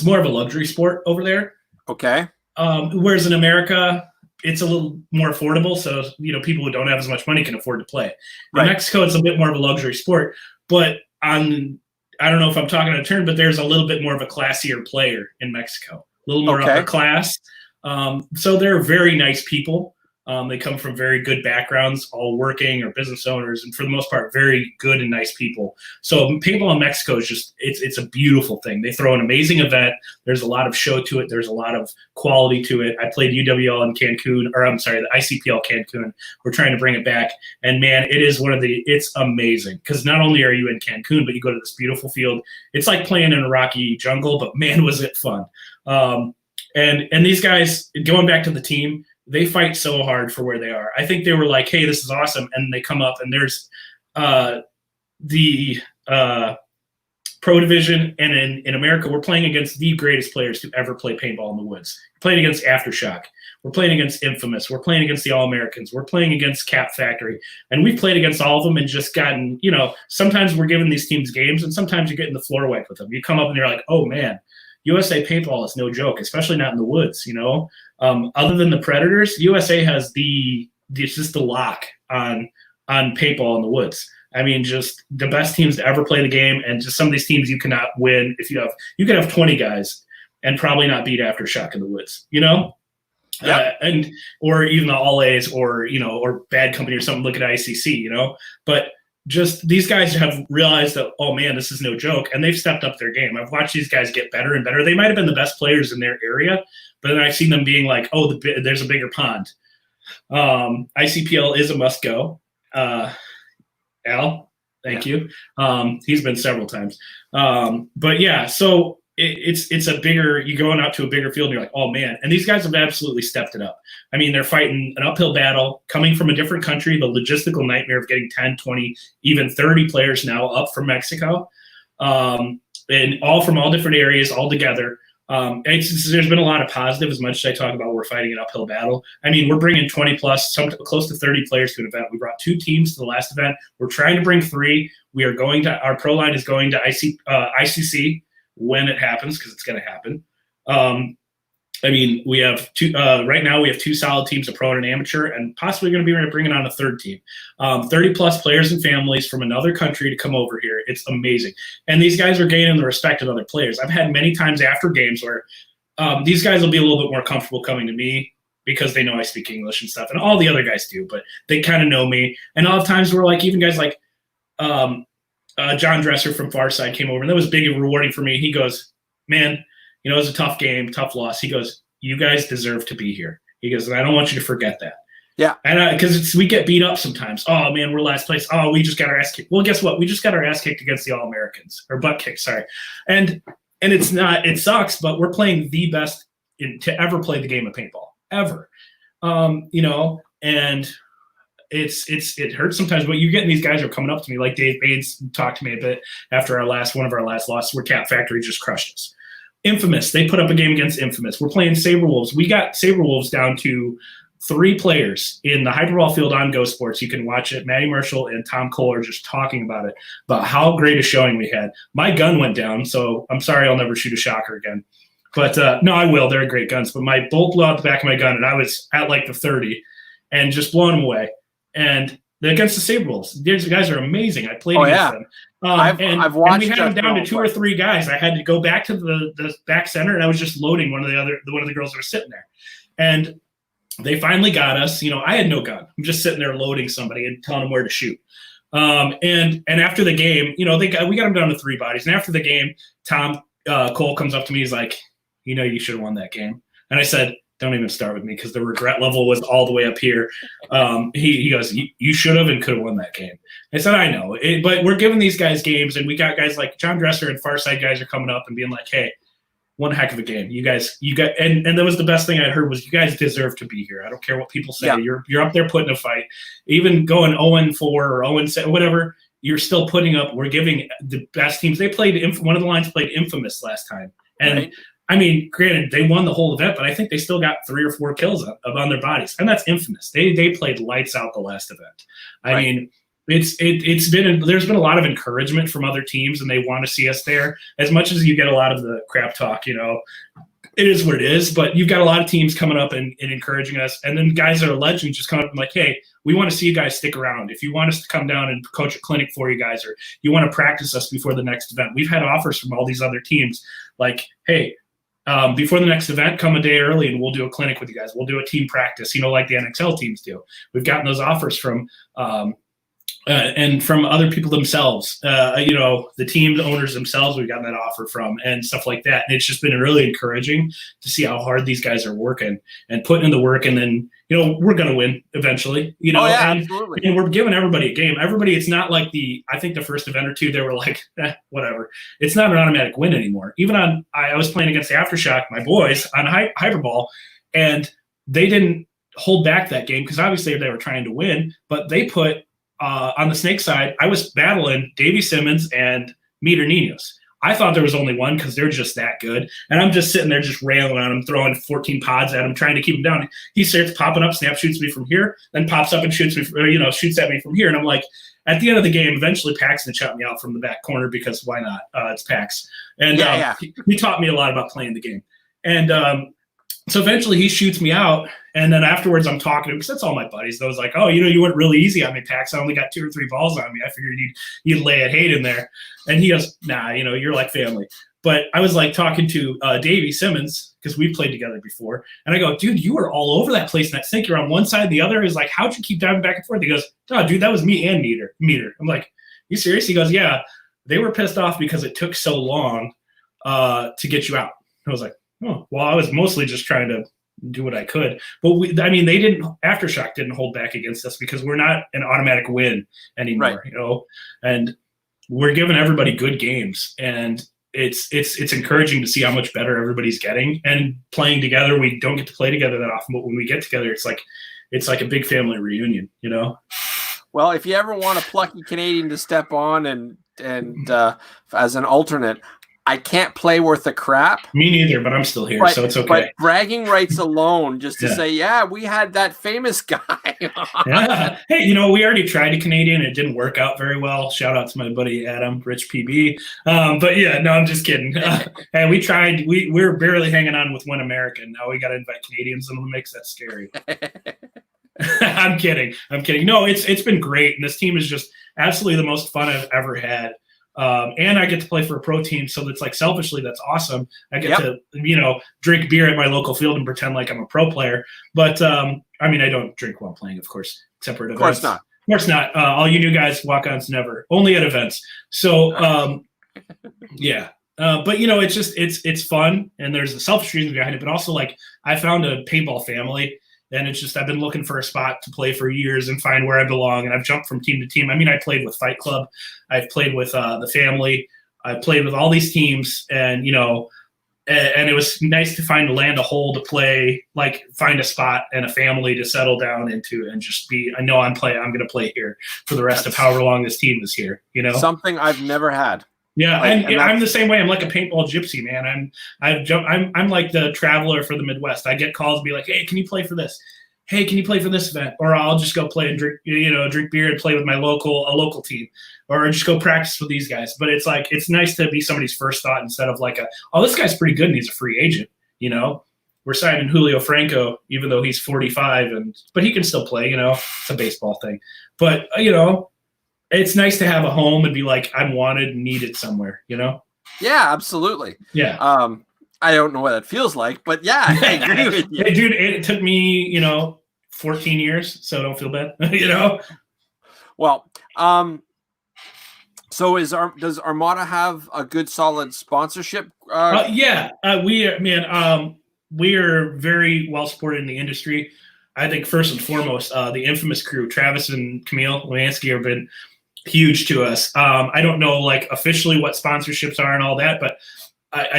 more of a luxury sport over there. Okay. Whereas in America, it's a little more affordable. So, people who don't have as much money can afford to play. In Mexico, it's a bit more of a luxury sport, but I don't know if I'm talking out of turn, but there's a little bit more of a classier player in Mexico, a little more upper class. So they're very nice people. They come from very good backgrounds, all working or business owners, and for the most part, very good and nice people. So paintball in Mexico is just, it's a beautiful thing. They throw an amazing event. There's a lot of show to it. There's a lot of quality to it. I played UWL in Cancun, or I'm sorry, the ICPL Cancun. We're trying to bring it back. And man, it's amazing. Because not only are you in Cancun, but you go to this beautiful field. It's like playing in a rocky jungle, but man, was it fun. And these guys, going back to the team, they fight so hard for where they are. I think they were like, hey, this is awesome. And they come up and there's the pro division. And in America, we're playing against the greatest players to ever play paintball in the woods. We're playing against Aftershock. We're playing against Infamous. We're playing against the All-Americans. We're playing against Cap Factory. And we've played against all of them and just gotten, sometimes we're giving these teams games and sometimes you're getting the floor wiped with them. You come up and you're like, oh, man, USA paintball is no joke, especially not in the woods, Other than the Predators, USA has just the lock on paintball in the woods. I mean, just the best teams to ever play the game, and just some of these teams you cannot win if you could have 20 guys and probably not beat Aftershock in the woods, Yeah. Or even the All A's or Bad Company or something. Look at ICC, but just these guys have realized that, oh man, this is no joke, and they've stepped up their game. I've watched these guys get better and better. They might have been the best players in their area, but then I've seen them being like, oh, there's a bigger pond. ICPL is a must go. Al, thank you. He's been several times. But yeah, so it's a bigger, you're going out to a bigger field and you're like, oh man. And these guys have absolutely stepped it up. I mean, they're fighting an uphill battle, coming from a different country, the logistical nightmare of getting 10, 20, even 30 players now up from Mexico, and all from all different areas, all together. There's been a lot of positive, as much as I talk about we're fighting an uphill battle. I mean, we're bringing 20 plus, close to 30 players to an event. We brought 2 teams to the last event. We're trying to bring 3. Our pro line is going to ICC when it happens, because it's going to happen. I mean, we have 2 right now. We have 2 solid teams, a pro and an amateur, and possibly going to be bringing on a 3rd team. 30 plus players and families from another country to come over here. It's amazing, and these guys are gaining the respect of other players. I've had many times after games where these guys will be a little bit more comfortable coming to me because they know I speak English and stuff, and all the other guys do, but they kind of know me. And a lot of times we're like, even guys like John Dresser from Farside came over, and that was big and rewarding for me. He goes, man, it was a tough game, tough loss. He goes, you guys deserve to be here. He goes, and I don't want you to forget that. Yeah. And because we get beat up sometimes. Oh, man, we're last place. Oh, we just got our ass kicked. Well, guess what? We just got our ass kicked against the All-Americans, or butt kicked, sorry. And it's not, it sucks, but we're playing the best to ever play the game of paintball, ever. And it hurts sometimes, but you're getting these guys who are coming up to me, like Dave Baines talked to me a bit after one of our last losses where Cap Factory just crushed us. Infamous, they put up a game against Infamous. We're playing Saberwolves. We got Saberwolves down to 3 players in the Hyperball field on Go Sports. You can watch it. Matty Marshall and Tom Cole are just talking about how great a showing we had. My gun went down, so I'm sorry I'll never shoot a shocker again. But no, I will. They're great guns. But my bolt blew out the back of my gun, and I was at like the 30 and just blowing them away. And against the Saberwolves, these guys are amazing. I played against them. I've watched. And we had them down to 2 or 3 guys. I had to go back to the back center, and I was just loading one of the girls that were sitting there. And they finally got us. I had no gun. I'm just sitting there loading somebody and telling them where to shoot. And after the game, we got them down to 3 bodies. And after the game, Tom Cole comes up to me. He's like, you should have won that game. And I said, don't even start with me, because the regret level was all the way up here. He goes, you should have and could have won that game. I said, I know, but we're giving these guys games, and we got guys like John Dresser and Farside guys are coming up and being like, hey, one heck of a game. You got, and that was the best thing I heard was you guys deserve to be here. I don't care what people say. Yeah. You're up there putting a fight, even going 0-4 or 0-7, whatever. You're still putting up. We're giving the best teams. They played. One of the lines played Infamous last time, and. Right. I mean, granted, they won the whole event, but I think they still got 3 or 4 kills on their bodies, and that's Infamous. They played lights out the last event. I mean, there's been a lot of encouragement from other teams, and they want to see us there. As much as you get a lot of the crap talk, it is what it is. But you've got a lot of teams coming up and encouraging us, and then guys that are legends just come up and like, hey, we want to see you guys stick around. If you want us to come down and coach a clinic for you guys, or you want to practice us before the next event, we've had offers from all these other teams like, hey, before the next event, come a day early and we'll do a clinic with you guys. We'll do a team practice, like the NXL teams do. We've gotten those offers from and from other people themselves, the team owners themselves, we've gotten that offer from and stuff like that. And it's just been really encouraging to see how hard these guys are working and putting in the work. And then, we're going to win eventually, absolutely. And we're giving everybody a game. Everybody, it's not like I think the first event or two, they were like, whatever. It's not an automatic win anymore. Even I was playing against the Aftershock, my boys on Hyperball, and they didn't hold back that game because obviously they were trying to win, but they put, on the Snake side, I was battling Davey Simmons and Meter Ninos. I thought there was only one because they're just that good. And I'm just sitting there just railing on him, throwing 14 pods at him, trying to keep him down. He starts popping up, snap shoots me from here, then pops up and shoots me, shoots at me from here. And I'm like, at the end of the game, eventually Paxton shot me out from the back corner because why not? It's Pax. And he taught me a lot about playing the game. And so eventually he shoots me out, and then afterwards I'm talking to him because that's all my buddies. I was like, oh, you went really easy on me, Pax. I only got 2 or 3 balls on me. I figured you'd lay a hate in there. And he goes, nah, you're like family. But I was like talking to Davey Simmons because we've played together before. And I go, dude, you were all over that place in that sink. You're on one side and the other. He's like, how'd you keep diving back and forth? He goes, no, dude, that was me and Meter. I'm like, you serious? He goes, yeah, they were pissed off because it took so long to get you out. I was like, oh, well, I was mostly just trying to do what I could. But Aftershock didn't hold back against us because we're not an automatic win anymore, and we're giving everybody good games. And it's encouraging to see how much better everybody's getting and playing together. We don't get to play together that often, but when we get together, it's like a big family reunion, Well, if you ever want a plucky Canadian to step on and as an alternate, I can't play worth a crap. Me neither, but I'm still here, so it's okay. But bragging rights alone, just to say, we had that famous guy. Yeah. Hey, we already tried a Canadian. It didn't work out very well. Shout out to my buddy Adam, Rich PB. But yeah, no, I'm just kidding. And we tried. We were barely hanging on with one American. Now we got to invite Canadians into the mix. That's scary. I'm kidding. No, it's been great, and this team is just absolutely the most fun I've ever had. And I get to play for a pro team, so it's like selfishly that's awesome. I get to drink beer at my local field and pretend like I'm a pro player. But I don't drink while playing, of course, except for at events. Of course not. All you new guys, walk-ons never, only at events. So yeah. But it's just it's fun, and there's the selfish reason behind it, but also like I found a paintball family. And it's just I've been looking for a spot to play for years and find where I belong. And I've jumped from team to team. I played with Fight Club. I've played with the family. I've played with all these teams. And, and it was nice to land a hole to play, like find a spot and a family to settle down into and just be, I'm going to play here for the rest of however long this team is here, Something I've never had. Yeah, and I'm the same way. I'm like a paintball gypsy, man. I'm like the traveler for the Midwest. I get calls, be like, "Hey, can you play for this? Hey, can you play for this event?" Or I'll just go play and drink beer and play with a local team, or just go practice with these guys. But it's like it's nice to be somebody's first thought instead of like this guy's pretty good and he's a free agent. We're signing Julio Franco, even though he's 45, but he can still play. It's a baseball thing. But it's nice to have a home and be like, I'm wanted and needed somewhere, Yeah, absolutely. Yeah. I don't know what that feels like, but yeah, I agree with you. Hey, dude, it took me, 14 years, so don't feel bad, Well, so does Armada have a good, solid sponsorship? Yeah, we are very well supported in the industry. I think first and foremost, the infamous crew, Travis and Camille Lemanski, have been huge to us. I don't know officially what sponsorships are and all that, but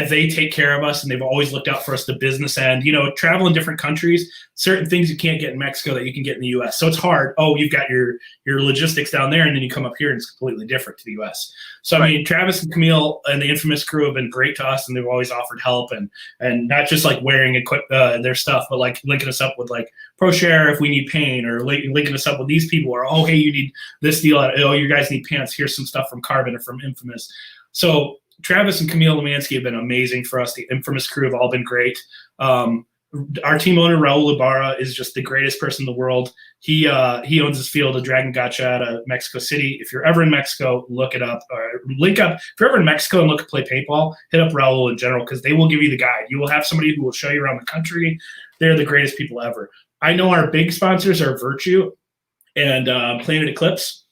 they take care of us, and they've always looked out for us, the business end. Travel in different countries, certain things you can't get in Mexico that you can get in the U.S. So it's hard. Oh, you've got your logistics down there, and then you come up here and it's completely different to the U.S. So, right. Travis and Camille and the infamous crew have been great to us, and they've always offered help and not just wearing their stuff, but linking us up with ProShare if we need paint, or linking us up with these people, or, oh, hey, you need this deal. Oh, you guys need pants. Here's some stuff from Carbon or from Infamous. So Travis and Camille Lemanski have been amazing for us. The infamous crew have all been great. our team owner Raul Ibarra is just the greatest person in the world. He owns this field of Dragon Gacha out of Mexico City. If you're ever in Mexico, look it up or link up. If you're ever in Mexico and look to play paintball, hit up Raul in general because they will give you the guide. You will have somebody who will show you around the country. They're the greatest people ever. I know our big sponsors are Virtue and Planet Eclipse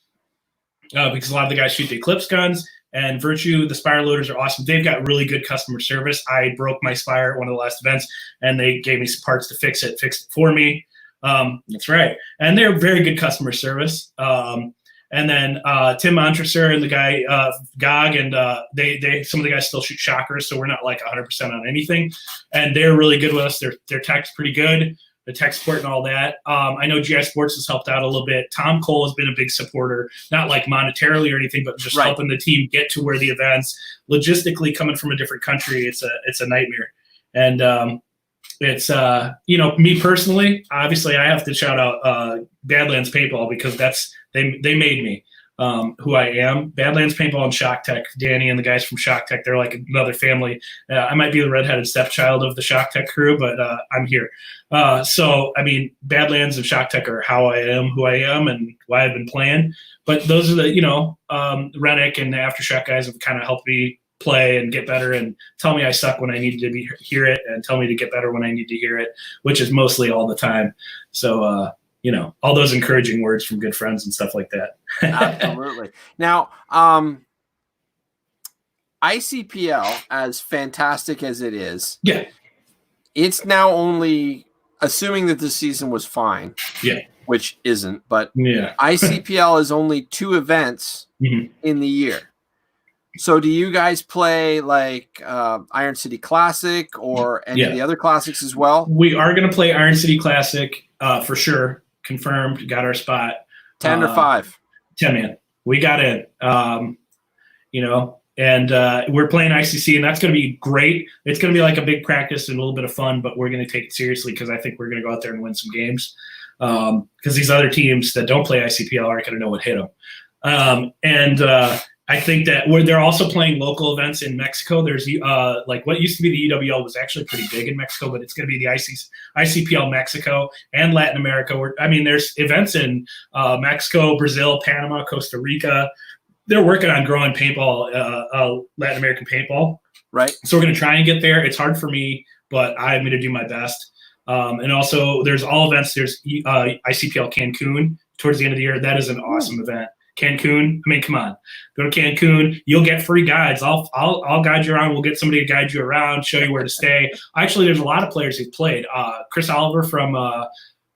because a lot of the guys shoot the Eclipse guns. And Virtue, the Spire loaders are awesome. They've got really good customer service. I broke my Spire at one of the last events, and they gave me some parts to fixed it for me. That's right. And they're very good customer service. And then Tim Montresor and the guy Gog, and they some of the guys still shoot shockers, so we're not like 100% on anything. And they're really good with us. Their tech's pretty good. The tech support and all that. I know GI Sports has helped out a little bit. Tom Cole has been a big supporter, not like monetarily or anything, but just helping the team get to where the events. Logistically, coming from a different country, it's a nightmare. And it's me personally. Obviously, I have to shout out Badlands Paintball because they made me who I am. Badlands Paintball and Shock Tech. Danny and the guys from Shock Tech, they're like another family. I might be the redheaded stepchild of the Shock Tech crew, but I'm here. So, I mean, Badlands and Shock Tech are how I am, who I am, and why I've been playing. But those are the, Rennick and the Aftershock guys have kind of helped me play and get better and tell me I suck when I need to hear it and tell me to get better when I need to hear it, which is mostly all the time. So, all those encouraging words from good friends and stuff like that. Absolutely. Now, ICPL, as fantastic as it is, it's now only, assuming that the season was fine, which isn't, but ICPL is only 2 events in the year. So do you guys play like Iron City Classic or any of the other classics as well? We are going to play Iron City Classic for sure. Confirmed. Got our spot. 10 or 5? 10, man. We got in. And we're playing ICC, and that's going to be great. It's going to be like a big practice and a little bit of fun, but we're going to take it seriously because I think we're going to go out there and win some games because these other teams that don't play ICPL aren't going to know what hit them. I think that they're also playing local events in Mexico. There's like what used to be the UWL was actually pretty big in Mexico, but it's going to be the ICPL Mexico and Latin America. There's events in Mexico, Brazil, Panama, Costa Rica. They're working on growing paintball, Latin American paintball. Right. So we're going to try and get there. It's hard for me, but I'm going to do my best. And also there's all events. There's ICPL Cancun towards the end of the year. That is an awesome event. Cancun, come on, go to Cancun. You'll get free guides. I'll guide you around. We'll get somebody to guide you around, show you where to stay. Actually, there's a lot of players who've played. Chris Oliver from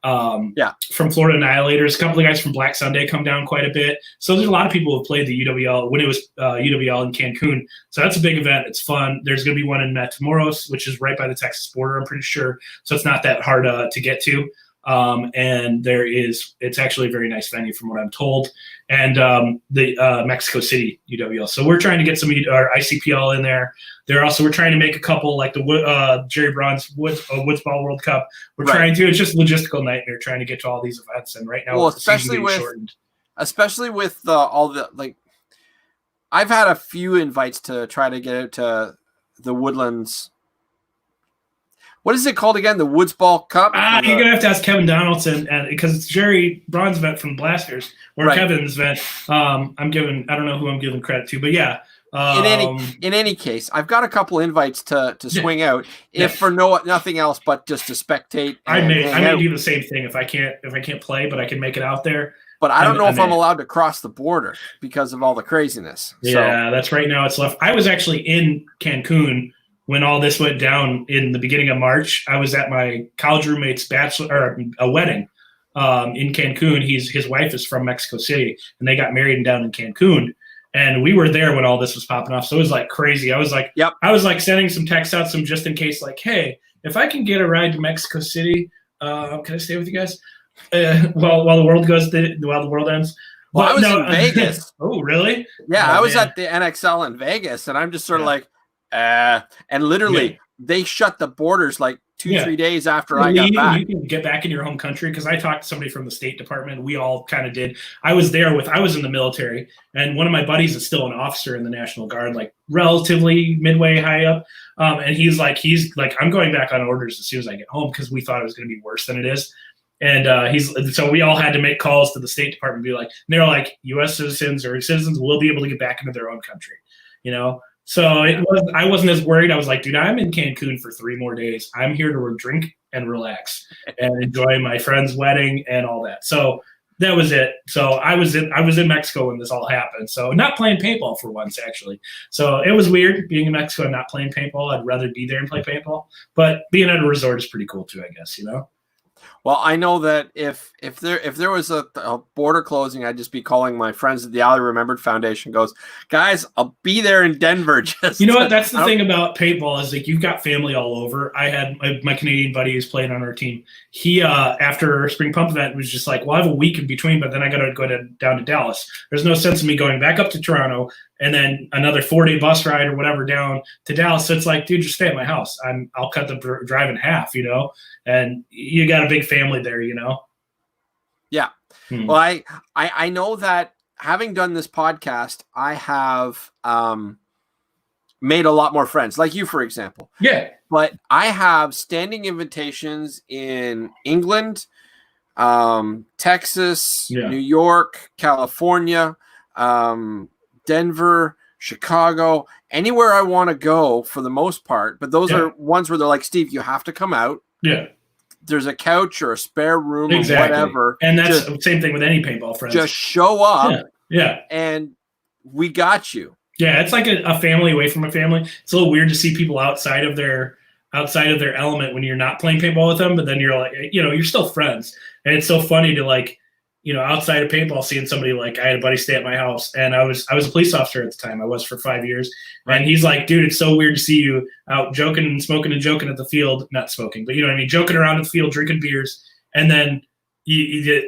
Florida Annihilators. A couple of guys from Black Sunday come down quite a bit. So there's a lot of people who've played the UWL when it was UWL in Cancun. So that's a big event. It's fun. There's going to be one in Matamoros, which is right by the Texas border, I'm pretty sure. So it's not that hard to get to. And it's actually a very nice venue from what I'm told. And the Mexico City UWL. So we're trying to get some our ICPL in there. We're trying to make a couple like the Jerry Braun's Woodsball World Cup. We're trying to. It's just a logistical nightmare trying to get to all these events. And right now, especially with all the like, I've had a few invites to try to get out to the Woodlands. What is it called again? The Woodsball Cup? You're going to have to ask Kevin Donaldson because it's Jerry Braun's event from Blasters or Kevin's event. I don't know who I'm giving credit to, but yeah. In any case, I've got a couple invites to swing out, if for nothing else but just to spectate. I may do the same thing if I can't play, but I can make it out there. But I don't know if I'm allowed to cross the border because of all the craziness. Yeah, that's right now it's left. I was actually in Cancun when all this went down in the beginning of March. I was at my college roommate's a wedding in Cancun. His wife is from Mexico City, and they got married down in Cancun. And we were there when all this was popping off. So it was like crazy. I was like, I was like sending some texts out, some just in case, like, hey, if I can get a ride to Mexico City, can I stay with you guys while the world ends? Well, I was in Vegas. Oh, really? Yeah, I was at the NXL in Vegas, and I'm just sort of like. And literally they shut the borders like 3 days after I leave, got back. you can get back in your home country, because I talked to somebody from the State Department. We all kind of did. I was in the military, and one of my buddies is still an officer in the National Guard, like relatively midway high up. And he's like, I'm going back on orders as soon as I get home, because we thought it was going to be worse than it is. And so we all had to make calls to the State Department, and be like, and they're like, U.S. citizens or citizens will be able to get back into their own country, you know. So I wasn't as worried. I was like, dude, I'm in Cancun for 3 more days. I'm here to drink and relax and enjoy my friend's wedding and all that. So that was it. So I was in Mexico when this all happened. So not playing paintball for once, actually. So it was weird being in Mexico and not playing paintball. I'd rather be there and play paintball. But being at a resort is pretty cool too, I guess, you know? Well, I know that if there was a border closing, I'd just be calling my friends at the Ali Remembered Foundation. Goes, guys, I'll be there in Denver. Just you know what? That's the thing about paintball is like you've got family all over. I had my Canadian buddy who's playing on our team. He after spring pump event was just like, well, I have a week in between, but then I got to go down to Dallas. There's no sense in me going back up to Toronto and then another 4-day bus ride or whatever down to Dallas. So it's like, dude, just stay at my house. I'll cut the drive in half, you know. And you got a big family there, you know? Yeah. Well, I know that having done this podcast, I have made a lot more friends, like you, for example. Yeah. But I have standing invitations in England, Texas, New York, California, Denver, Chicago, anywhere I want to go for the most part. But those are ones where they're like, Steve, you have to come out. Yeah. There's a couch or a spare room or whatever. And that's the same thing with any paintball friends. Just show up. Yeah. And we got you. Yeah. It's like a family away from a family. It's a little weird to see people outside of their element when you're not playing paintball with them, but then you're like, you know, you're still friends. And it's so funny to like, you know, outside of paintball, seeing somebody like I had a buddy stay at my house, and I was a police officer at the time. I was for 5 years. Right. And he's like, dude, it's so weird to see you out joking and smoking and joking at the field, not smoking, but you know what I mean? Joking around at the field, drinking beers. And then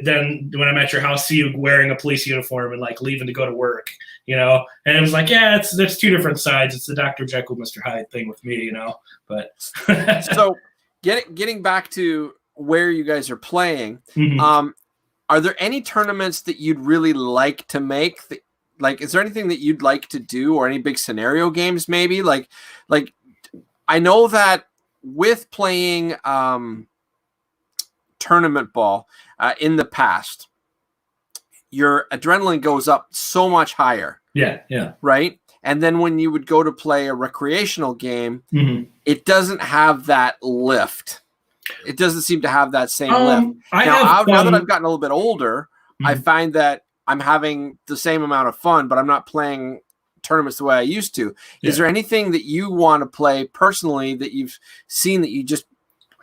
then when I'm at your house, see you wearing a police uniform and like leaving to go to work, you know? And it was like, yeah, there's 2 different sides. It's the Dr. Jekyll, Mr. Hyde thing with me, you know, but. So getting back to where you guys are playing, are there any tournaments that you'd really like to make? Like, is there anything that you'd like to do, or any big scenario games maybe? Like I know that with playing tournament ball in the past, your adrenaline goes up so much higher. Yeah, yeah. Right? And then when you would go to play a recreational game, it doesn't have that lift. It doesn't seem to have that same lift. Now that I've gotten a little bit older, I find that I'm having the same amount of fun, but I'm not playing tournaments the way I used to. Is there anything that you want to play personally that you've seen that you just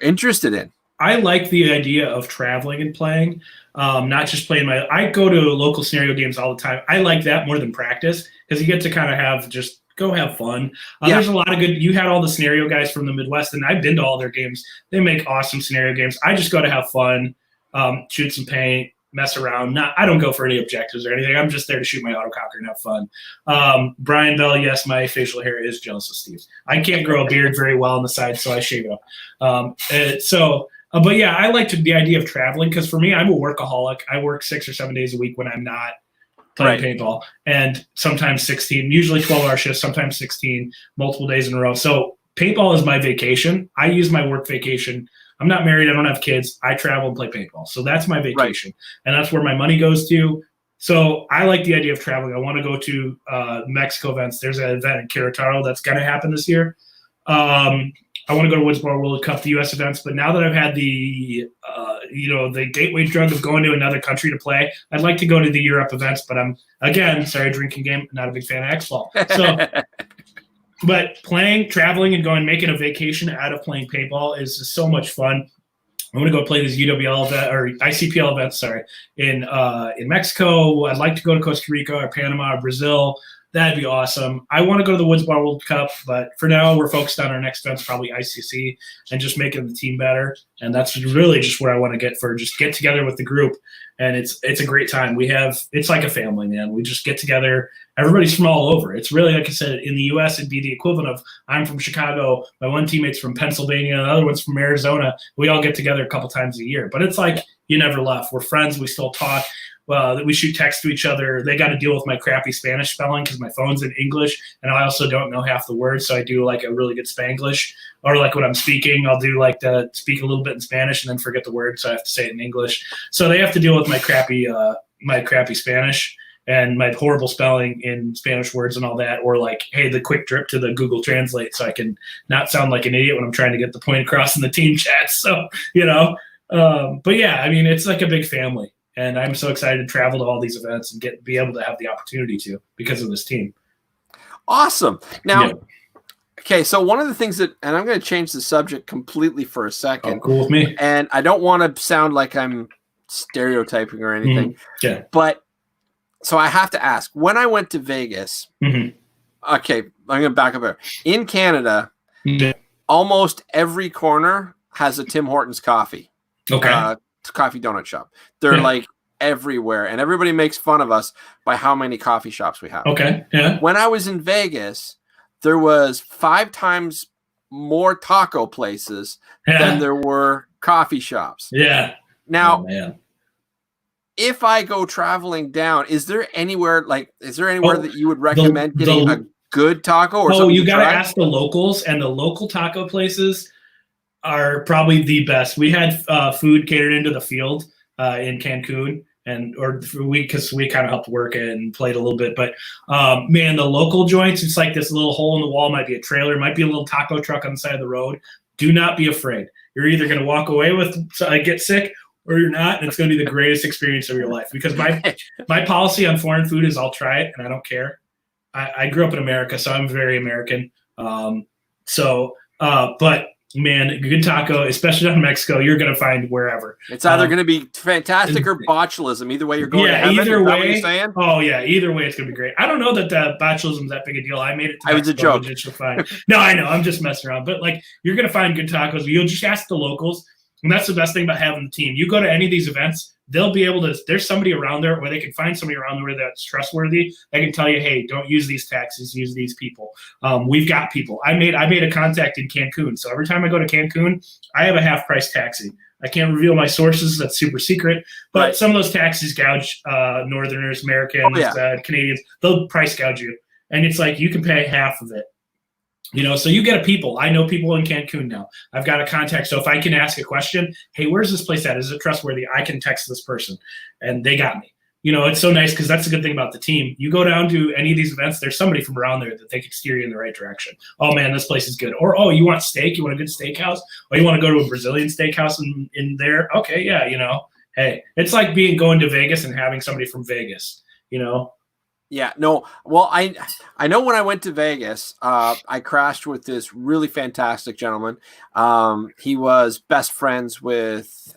interested in? I like the idea of traveling and playing, not just playing I go to local scenario games all the time. I like that more than practice, because you get to kind of go have fun. There's a lot of good. You had all the scenario guys from the Midwest, and I've been to all their games. They make awesome scenario games. I just go to have fun, shoot some paint, mess around. I don't go for any objectives or anything. I'm just there to shoot my autococker and have fun. Brian Bell, yes, my facial hair is jealous of Steve's. I can't grow a beard very well on the side, so I shave it up. But yeah, I like the idea of traveling, because for me, I'm a workaholic. I work 6 or 7 days a week when I'm not playing paintball, and sometimes 16, usually 12-hour shifts, sometimes 16, multiple days in a row. So paintball is my vacation. I use my work vacation. I'm not married. I don't have kids. I travel and play paintball. So that's my vacation, and that's where my money goes to. So I like the idea of traveling. I want to go to Mexico events. There's an event in Querétaro that's going to happen this year. I want to go to Woodsboro World Cup, the U.S. events, but now that I've had the gateway drug of going to another country to play, I'd like to go to the Europe events. But I'm, again, sorry, drinking game, not a big fan of X-Ball. So, but traveling and going, making a vacation out of playing paintball is just so much fun. I'm going to go play this UWL event or ICPL event, in Mexico. I'd like to go to Costa Rica or Panama or Brazil. That'd be awesome. I want to go to the Woods Bar World Cup, but for now we're focused on our next events, probably ICC, and just making the team better. And that's really just where I want to get together with the group. And it's a great time. It's like a family, man. We just get together. Everybody's from all over. It's really, like I said, in the U.S., it'd be the equivalent of I'm from Chicago, my one teammate's from Pennsylvania, the other one's from Arizona. We all get together a couple times a year. But it's like you never left. We're friends. We still talk. We shoot text to each other. They got to deal with my crappy Spanish spelling because my phone's in English, and I also don't know half the words. So I do like a really good Spanglish, or like when I'm speaking, I'll do like speak a little bit in Spanish and then forget the word, so I have to say it in English. So they have to deal with my crappy Spanish and my horrible spelling in Spanish words and all that, or like, hey, the quick drip to the Google Translate so I can not sound like an idiot when I'm trying to get the point across in the team chat. So but yeah, I mean, it's like a big family. And I'm so excited to travel to all these events and be able to have the opportunity to because of this team. Awesome. Now, okay, so one of the things and I'm going to change the subject completely for a second. Oh, cool with me. And I don't want to sound like I'm stereotyping or anything. Yeah. But so I have to ask, when I went to Vegas, okay, I'm going to back up here. In Canada, almost every corner has a Tim Hortons coffee. Okay. Coffee donut shop. They're like everywhere, and everybody makes fun of us by how many coffee shops we have. Okay. Yeah. When I was in Vegas, there was 5 times more taco places than there were coffee shops. Yeah. Now, if I go traveling down, is there anywhere that you would recommend getting a good taco or something? You got to ask the locals, and the local taco places are probably the best. We had food catered into the field in Cancun, because we kind of helped work it and played a little bit. But man, the local joints, it's like this little hole in the wall, might be a trailer, might be a little taco truck on the side of the road. Do not be afraid. You're either going to walk away with get sick, or you're not, and it's going to be the greatest experience of your life. Because my policy on foreign food is I'll try it and I don't care. I grew up in America, so I'm very American. But man, good taco, especially down in Mexico, you're going to find wherever. It's either going to be fantastic or botulism. Either way, you're going to heaven. Either way. Is that what you're saying? Oh, yeah. Either way, it's going to be great. I don't know that botulism is that big a deal. I made it to Mexico. It was a joke. It's fine. No, I know. I'm just messing around. But, you're going to find good tacos. You'll just ask the locals. And that's the best thing about having the team. You go to any of these events, they'll be able to – there's somebody around there, or they can find somebody around there that's trustworthy. They can tell you, hey, don't use these taxis, use these people. We've got people. I made a contact in Cancun. So every time I go to Cancun, I have a half-price taxi. I can't reveal my sources. That's super secret. But some of those taxis gouge Northerners, Americans, Canadians. They'll price gouge you. And it's like you can pay half of it. So you get a people. I know people in Cancun now. I've got a contact. So if I can ask a question, hey, where's this place at? Is it trustworthy? I can text this person. And they got me. It's so nice because that's the good thing about the team. You go down to any of these events, there's somebody from around there that they can steer you in the right direction. Oh, man, this place is good. Or, oh, you want steak? You want a good steakhouse? Or you want to go to a Brazilian steakhouse in there? Okay, yeah, Hey, it's like going to Vegas and having somebody from Vegas, Yeah, no. Well, I know when I went to Vegas, I crashed with this really fantastic gentleman. He was best friends with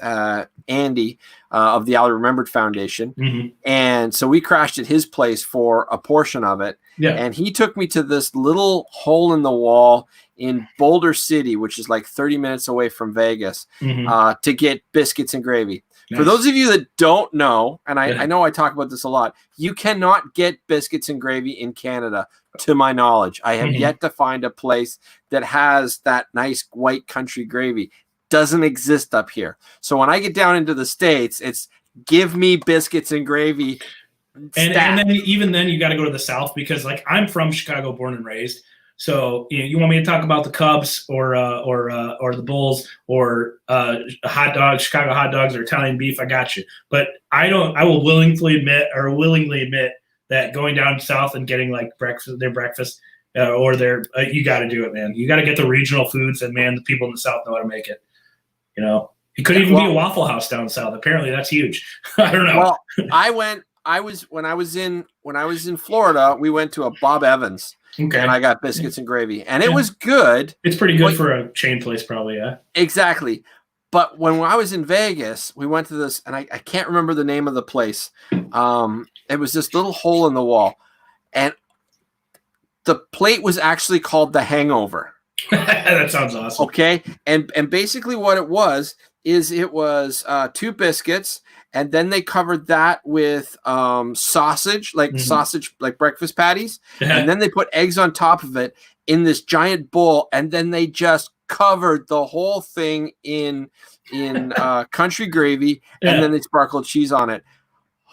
Andy of the I'll Remembered Foundation. And so we crashed at his place for a portion of it. Yeah. And he took me to this little hole in the wall in Boulder City, which is like 30 minutes away from Vegas, to get biscuits and gravy. Nice. For those of you that don't know, and I know I talk about this a lot, you cannot get biscuits and gravy in Canada, to my knowledge. I have yet to find a place that has that nice white country gravy. Doesn't exist up here. So when I get down into the States, it's give me biscuits and gravy. And then even then you got to go to the South because I'm from Chicago, born and raised. So you want me to talk about the Cubs or the Bulls or hot dogs, Chicago hot dogs or Italian beef? I got you. But I will willingly admit that going down south and getting their breakfast or their you got to do it, man. You got to get the regional foods, and man, the people in the South know how to make it. It could even be a Waffle House down south. Apparently, that's huge. I don't know. Well, when I was in Florida, we went to a Bob Evans. Okay. And I got biscuits and gravy. And it was good. It's pretty good for a chain place, probably, yeah. Exactly. But when I was in Vegas, we went to this, and I can't remember the name of the place. It was this little hole in the wall. And the plate was actually called the Hangover. That sounds awesome. Okay, and basically what it was is it was 2 biscuits, and then they covered that with sausage, like breakfast patties, and then they put eggs on top of it in this giant bowl, and then they just covered the whole thing in country gravy, and then they sprinkled cheese on it.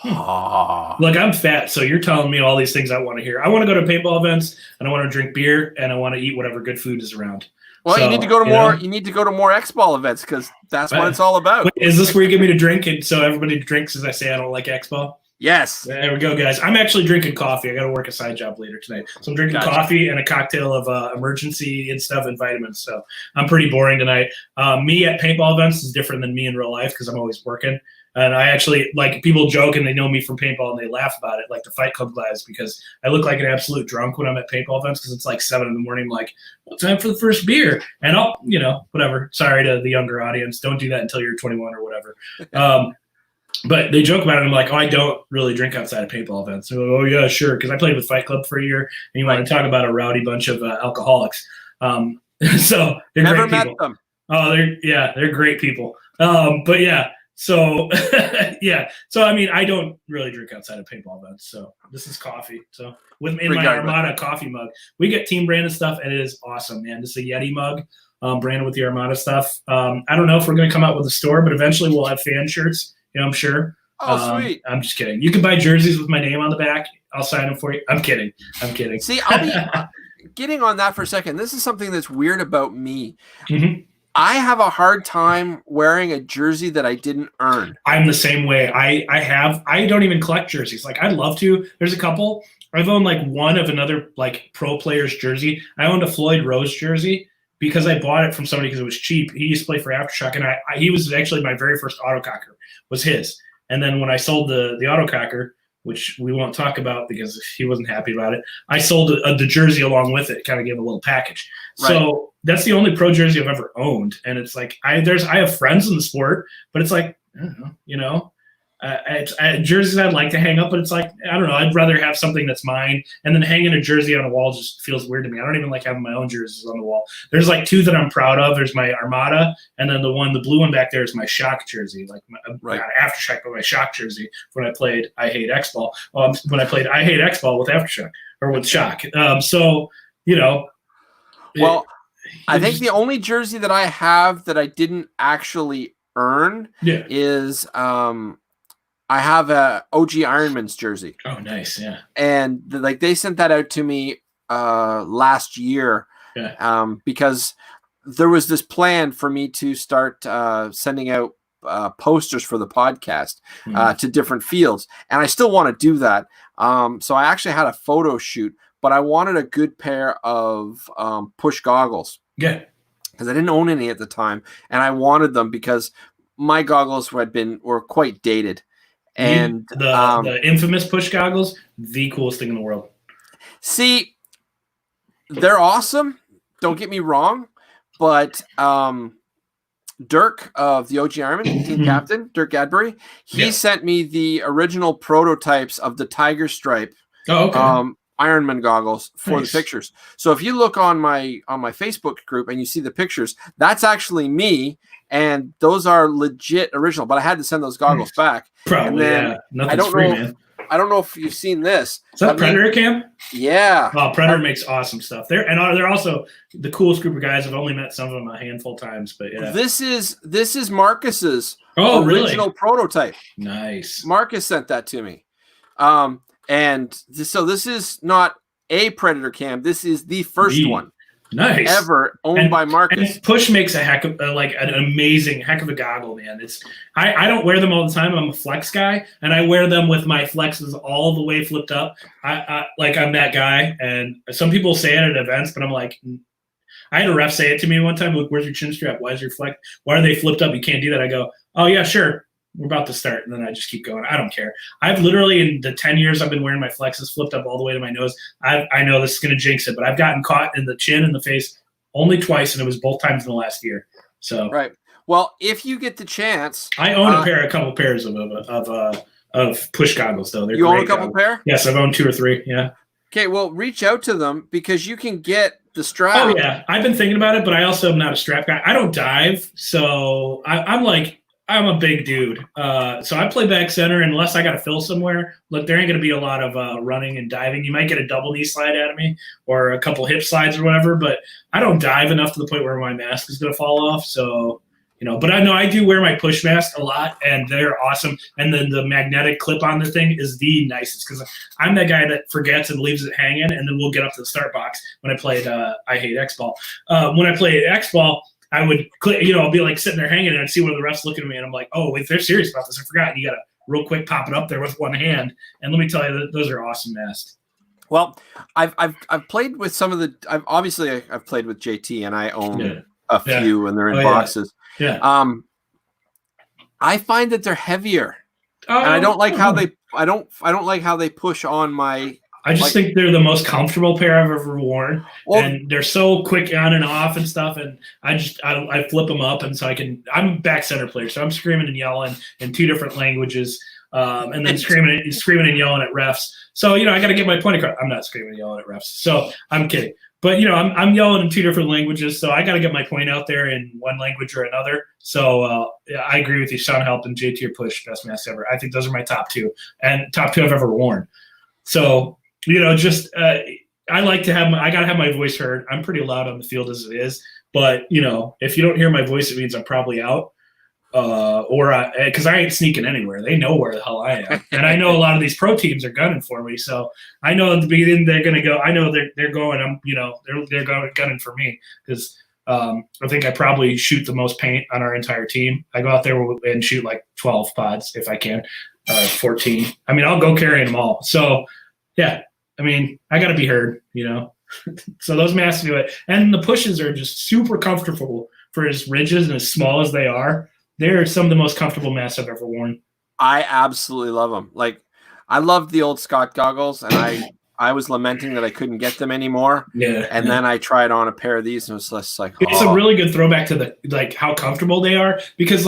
Look, I'm fat, so you're telling me all these things I want to hear. I want to go to paintball events, and I want to drink beer, and I want to eat whatever good food is around. Well, you need to go to more. You need to go to more X-Ball events because that's what it's all about. Wait, is this where you get me to drink, and so everybody drinks as I say I don't like X-Ball? Yes. There we go, guys. I'm actually drinking coffee. I got to work a side job later tonight, so I'm drinking coffee and a cocktail of emergency and stuff and vitamins. So I'm pretty boring tonight. Me at paintball events is different than me in real life because I'm always working. And I actually, like, people joke and they know me from paintball and they laugh about it, like the Fight Club guys, because I look like an absolute drunk when I'm at paintball events because it's like 7 in the morning. I'm like, well, time for the first beer. And I'll, whatever. Sorry to the younger audience. Don't do that until you're 21 or whatever. But they joke about it. And I'm like, oh, I don't really drink outside of paintball events. So, oh, yeah, sure. Because I played with Fight Club for a year. And you want to talk about a rowdy bunch of alcoholics. So they're Never great met people. them. Oh, they're great people. But yeah. So, So, I mean, I don't really drink outside of paintball events. So this is coffee. So in my Armada coffee mug, we get team branded stuff, and it is awesome, man. This is a Yeti mug, branded with the Armada stuff. I don't know if we're going to come out with a store, but eventually we'll have fan shirts, I'm sure. Oh, sweet. I'm just kidding. You can buy jerseys with my name on the back. I'll sign them for you. I'm kidding. See, I'll be getting on that for a second. This is something that's weird about me. Mm-hmm. I have a hard time wearing a jersey that I didn't earn. I'm the same way. I don't even collect jerseys. Like, I'd love to. There's a couple. I've owned like one of another like pro player's jersey. I owned a Floyd Rose jersey because I bought it from somebody because it was cheap. He used to play for Aftershock, and he was actually my very first autococker was his. And then when I sold the autococker, which we won't talk about because he wasn't happy about it, I sold the jersey along with it, kind of gave a little package. Right. So that's the only pro jersey I've ever owned. And it's like, I have friends in the sport, but it's like, I don't know, jerseys I'd like to hang up, but it's like, I don't know, I'd rather have something that's mine. And then hanging a jersey on a wall just feels weird to me. I don't even like having my own jerseys on the wall. There's like 2 that I'm proud of. There's my Armada, and then the blue one back there is my Shock jersey, like Aftershock, but my Shock jersey when I played I Hate X-Ball. When I played I Hate X-Ball with Aftershock or with Shock. Well, I think the only jersey that I have that I didn't actually earn is I have a OG Ironman's jersey. Oh, nice, yeah. And they sent that out to me last year because there was this plan for me to start sending out posters for the podcast to different fields, and I still want to do that. So I actually had a photo shoot, but I wanted a good pair of push goggles. Yeah. Because I didn't own any at the time, and I wanted them because my goggles were quite dated. And the infamous push goggles, the coolest thing in the world. See, they're awesome. Don't get me wrong, but Dirk of the OG Ironman team captain, Dirk Gadbury, he sent me the original prototypes of the Tiger Stripe. Oh, okay. Ironman goggles for the pictures. So if you look on my Facebook group and you see the pictures, that's actually me, and those are legit original. But I had to send those goggles back. Probably, and then nothing's free, man. I don't know if you've seen this. Is that Predator Camp? Yeah. Oh, Predator makes awesome stuff. They're also the coolest group of guys. I've only met some of them a handful of times, but yeah. This is Marcus's original prototype. Nice. Marcus sent that to me. So this is not a Predator Cam. This is the first one. Nice. Ever owned by Marcus. And Push makes an amazing heck of a goggle, man. I don't wear them all the time. I'm a flex guy, and I wear them with my flexes all the way flipped up. I'm that guy, and some people say it at events, but I'm like, I had a ref say it to me one time. Look, where's your chin strap? Why are they flipped up? You can't do that. I go, oh yeah, sure. We're about to start. And then I just keep going. I don't care. I've literally, in the 10 years I've been wearing my flexes flipped up all the way to my nose, I know this is going to jinx it, but I've gotten caught in the chin and the face only twice, and it was both times in the last year. So right. Well, if you get the chance, I own a couple pairs of push goggles though. They're you own a couple goggles. pair? Yes, I've owned 2 or 3. Yeah. Okay, well, reach out to them because you can get the strap. Oh yeah, I've been thinking about it, but I also am not a strap guy. I don't dive, so I'm a big dude. So I play back center unless I got to fill somewhere. Look, there ain't going to be a lot of running and diving. You might get a double knee slide out of me or a couple hip slides or whatever, but I don't dive enough to the point where my mask is going to fall off. So, but I know I do wear my push mask a lot, and they're awesome. And then the magnetic clip on the thing is the nicest because I'm that guy that forgets and leaves it hanging, and then we'll get up to the start box when I played I Hate X-Ball. When I played X-Ball, I would click, I'll be like sitting there hanging and I'd see one of the refs looking at me and I'm like, oh, wait, they're serious about this. I forgot. And you got to real quick pop it up there with one hand. And let me tell you, those are awesome masks. Well, I've played with some of the. I've played with JT and I own a few and they're in boxes. Yeah. I find that they're heavier, and I don't like how they. I don't like how they push on my. I just think they're the most comfortable pair I've ever worn, and they're so quick on and off and stuff. And I flip them up, and so I'm a back center player, so I'm screaming and yelling in 2 different languages, and then screaming and yelling at refs. So I got to get my point across. I'm not screaming and yelling at refs, so I'm kidding. But I'm yelling in 2 different languages, so I got to get my point out there in one language or another. So I agree with you, Sean Help and JT or Push, best masks ever. I think those are my top 2, and top 2 I've ever worn. So. I like to have I got to have my voice heard. I'm pretty loud on the field as it is, but if you don't hear my voice, it means I'm probably out, because I ain't sneaking anywhere. They know where the hell I am, and I know a lot of these pro teams are gunning for me. So I know at the beginning they're going to go. I know they're going. They're gunning for me because I think I probably shoot the most paint on our entire team. I go out there and shoot like 12 pods if I can, 14. I mean, I'll go carrying them all. So yeah. I mean, I got to be heard, So those masks do it. And the pushes are just super comfortable for as rigid and as small as they are. They're some of the most comfortable masks I've ever worn. I absolutely love them. Like, I loved the old Scott goggles, and I was lamenting that I couldn't get them anymore. Yeah. And then I tried on a pair of these, and it was just like, It's a really good throwback to how comfortable they are because,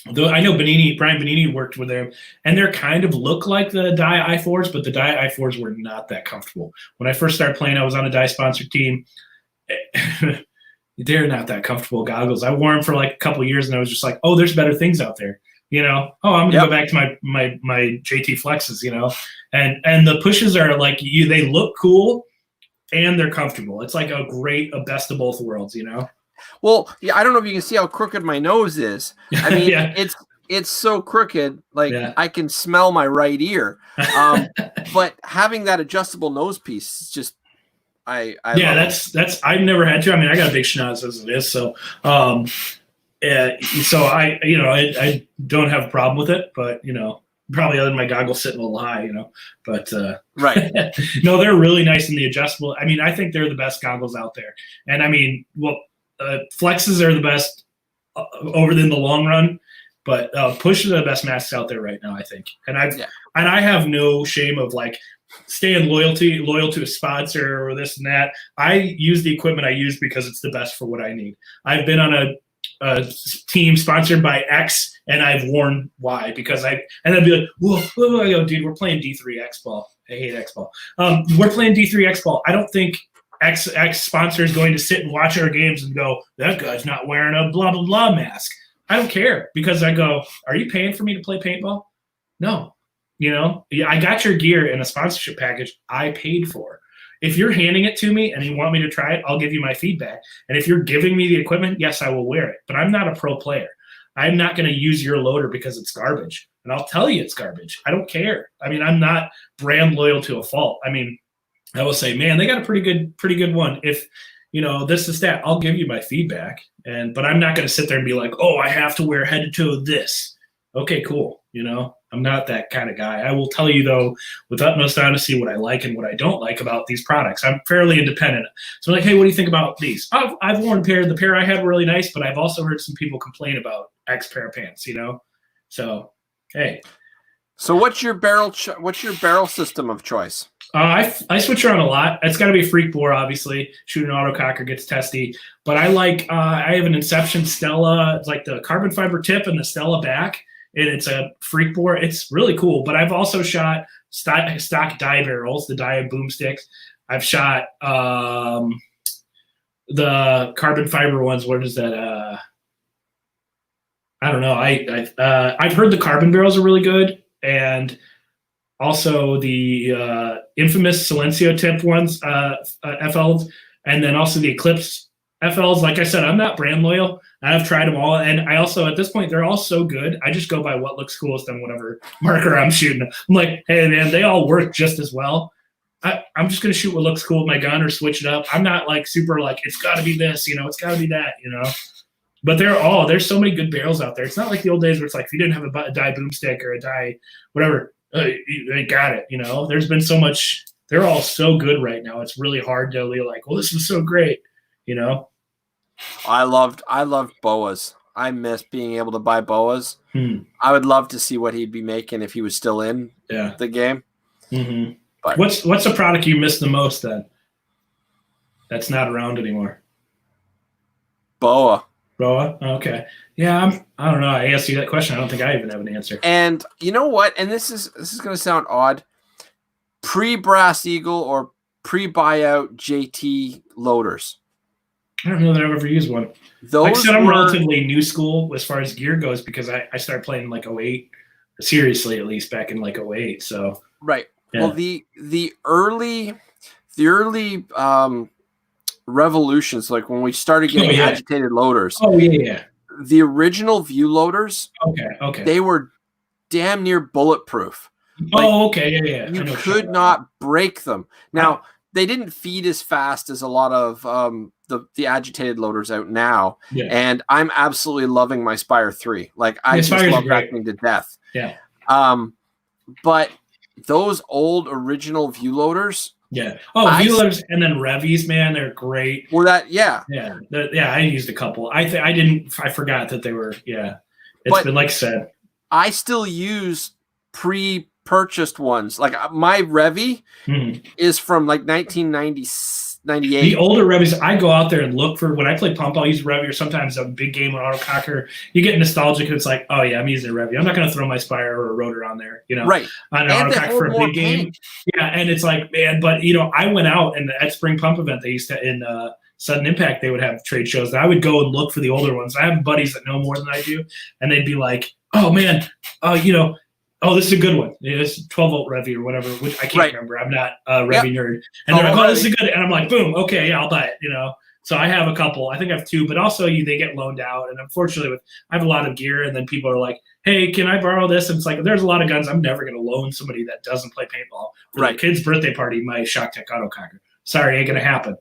I know Brian Benini worked with them, and they kind of look like the Dye I4s, but the Dye I4s were not that comfortable. When I first started playing, I was on a Dye sponsored team. They're not that comfortable goggles. I wore them for like a couple of years, and I was just like, oh, there's better things out there. I'm going to go back to my JT Flexes, and the pushes are like they look cool and they're comfortable. It's like a best of both worlds, Well, yeah, I don't know if you can see how crooked my nose is. I mean, it's so crooked, I can smell my right ear. But having that adjustable nose piece is just, that's I've never had to. I mean, I got a big schnoz as it is, so so I don't have a problem with it, but probably other than my goggles sitting a little high, but right. No, they're really nice in the adjustable. I mean, I think they're the best goggles out there, and I mean, Flexes are the best over in the long run, but Push are the best masks out there right now, I think. And I have no shame of staying loyal to a sponsor or this and that. I use the equipment I use because it's the best for what I need. I've been on a team sponsored by X, and I've worn Y because and I'd be like, whoa, I go, dude, we're playing D3 X ball. I hate X ball. We're playing D3 X ball. I don't think X sponsor is going to sit and watch our games and go, that guy's not wearing a blah, blah, blah mask. I don't care because I go, are you paying for me to play paintball? No. I got your gear in a sponsorship package I paid for. If you're handing it to me and you want me to try it, I'll give you my feedback. And if you're giving me the equipment, yes, I will wear it. But I'm not a pro player. I'm not going to use your loader because it's garbage. And I'll tell you it's garbage. I don't care. I mean, I'm not brand loyal to a fault. I mean, I will say, man, they got a pretty good one. If, this is that, I'll give you my feedback. But I'm not going to sit there and be like, oh, I have to wear head to toe this. Okay, cool. I'm not that kind of guy. I will tell you, though, with utmost honesty, what I like and what I don't like about these products. I'm fairly independent. So I'm like, hey, what do you think about these? I've worn the pair I had were really nice, but I've also heard some people complain about X pair of pants, So, hey. So what's your barrel system of choice? I switch around a lot. It's got to be a freak bore, obviously. Shooting an autococker gets testy. But I have an Inception Stella. It's like the carbon fiber tip and the Stella back. and it's a freak bore. It's really cool. But I've also shot stock die barrels, the die boomsticks. I've shot the carbon fiber ones. What is that? I don't know. I've heard the carbon barrels are really good, and also the infamous Silencio tip ones, FLs, and then also the Eclipse FLs. Like I said, I'm not brand loyal. I've tried them all, and I also, at this point, they're all so good. I just go by what looks coolest on whatever marker I'm shooting. I'm like, hey, man, they all work just as well. I'm just going to shoot what looks cool with my gun or switch it up. I'm not like super like, it's got to be this, it's got to be that, But there's so many good barrels out there. It's not like the old days where it's like, if you didn't have a die boomstick or a die whatever, you got it, There's been so much. They're all so good right now. It's really hard to be like, well, this was so great, I loved boas. I miss being able to buy boas. I would love to see what he'd be making if he was still in the game. Mm-hmm. But what's the product you miss the most then? That's not around anymore. Boa. Okay. Yeah, I don't know. I asked you that question. I don't think I even have an answer. And you know what? And this is going to sound odd. Pre-Brass Eagle or pre-buyout JT loaders. I don't know that I've ever used one. Like I said, I'm relatively new school as far as gear goes because I started playing in like 08, seriously at least back in like 08. So right. Yeah. Well, the early revolutions, like when we started getting agitated loaders. Oh yeah. The original view loaders. Okay. They were damn near bulletproof. Okay. Yeah. You could not break them. Now they didn't feed as fast as a lot of the agitated loaders out now. Yeah. And I'm absolutely loving my Spire 3. Like I just love that thing to death. Yeah. But those old original view loaders. Yeah. View loaders and then Revies, man, they're great. Well, I used a couple. I forgot that they were. Yeah. It's been like I said. I still use pre-purchased ones. Like my Revy is from like 1998. The older Revies, I go out there and look for, when I play pump, I'll use Revy, or sometimes a big game on autococker. You get nostalgic and it's like, oh yeah, I'm using a Revy. I'm not going to throw my Spire or a rotor on there, right. On an autococker for a big game. Yeah, and it's like, man, but I went out and at Spring Pump event, they used to, in Sudden Impact, they would have trade shows. And I would go and look for the older ones. I have buddies that know more than I do, and they'd be like, oh man, this is a good one. This is 12-volt Revy or whatever, which I can't remember. I'm not a Revy nerd. And they're like, this is good. And I'm like, boom, okay, yeah, I'll buy it, So I have a couple. I think I have two, but also they get loaned out. And unfortunately, I have a lot of gear, and then people are like, hey, can I borrow this? And it's like, there's a lot of guns I'm never going to loan somebody that doesn't play paintball. For their kid's birthday party, my Shock Tech autococker. Sorry, ain't going to happen.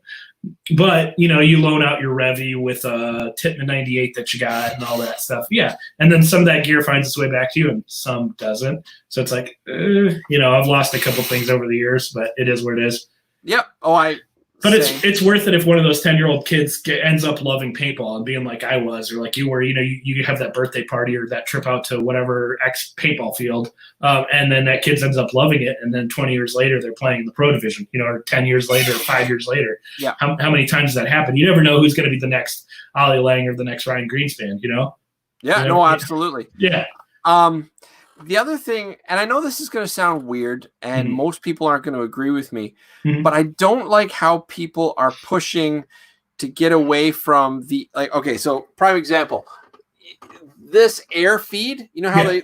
But, you loan out your Revy with a Titman 98 that you got and all that stuff. Yeah. And then some of that gear finds its way back to you and some doesn't. So it's like, I've lost a couple things over the years, but it is what it is. Yep. But it's worth it if one of those 10-year-old kids ends up loving paintball and being like I was, or like you were, you have that birthday party or that trip out to whatever X paintball field, and then that kid ends up loving it, and then 20 years later they're playing in the pro division, or 10 years later, or 5 years later. Yeah. How many times does that happen? You never know who's going to be the next Ollie Lang or the next Ryan Greenspan, Yeah, no, absolutely. Yeah. The other thing, and I know this is going to sound weird, and most people aren't going to agree with me, but I don't like how people are pushing to get away from the, like, okay, so prime example, this air feed, how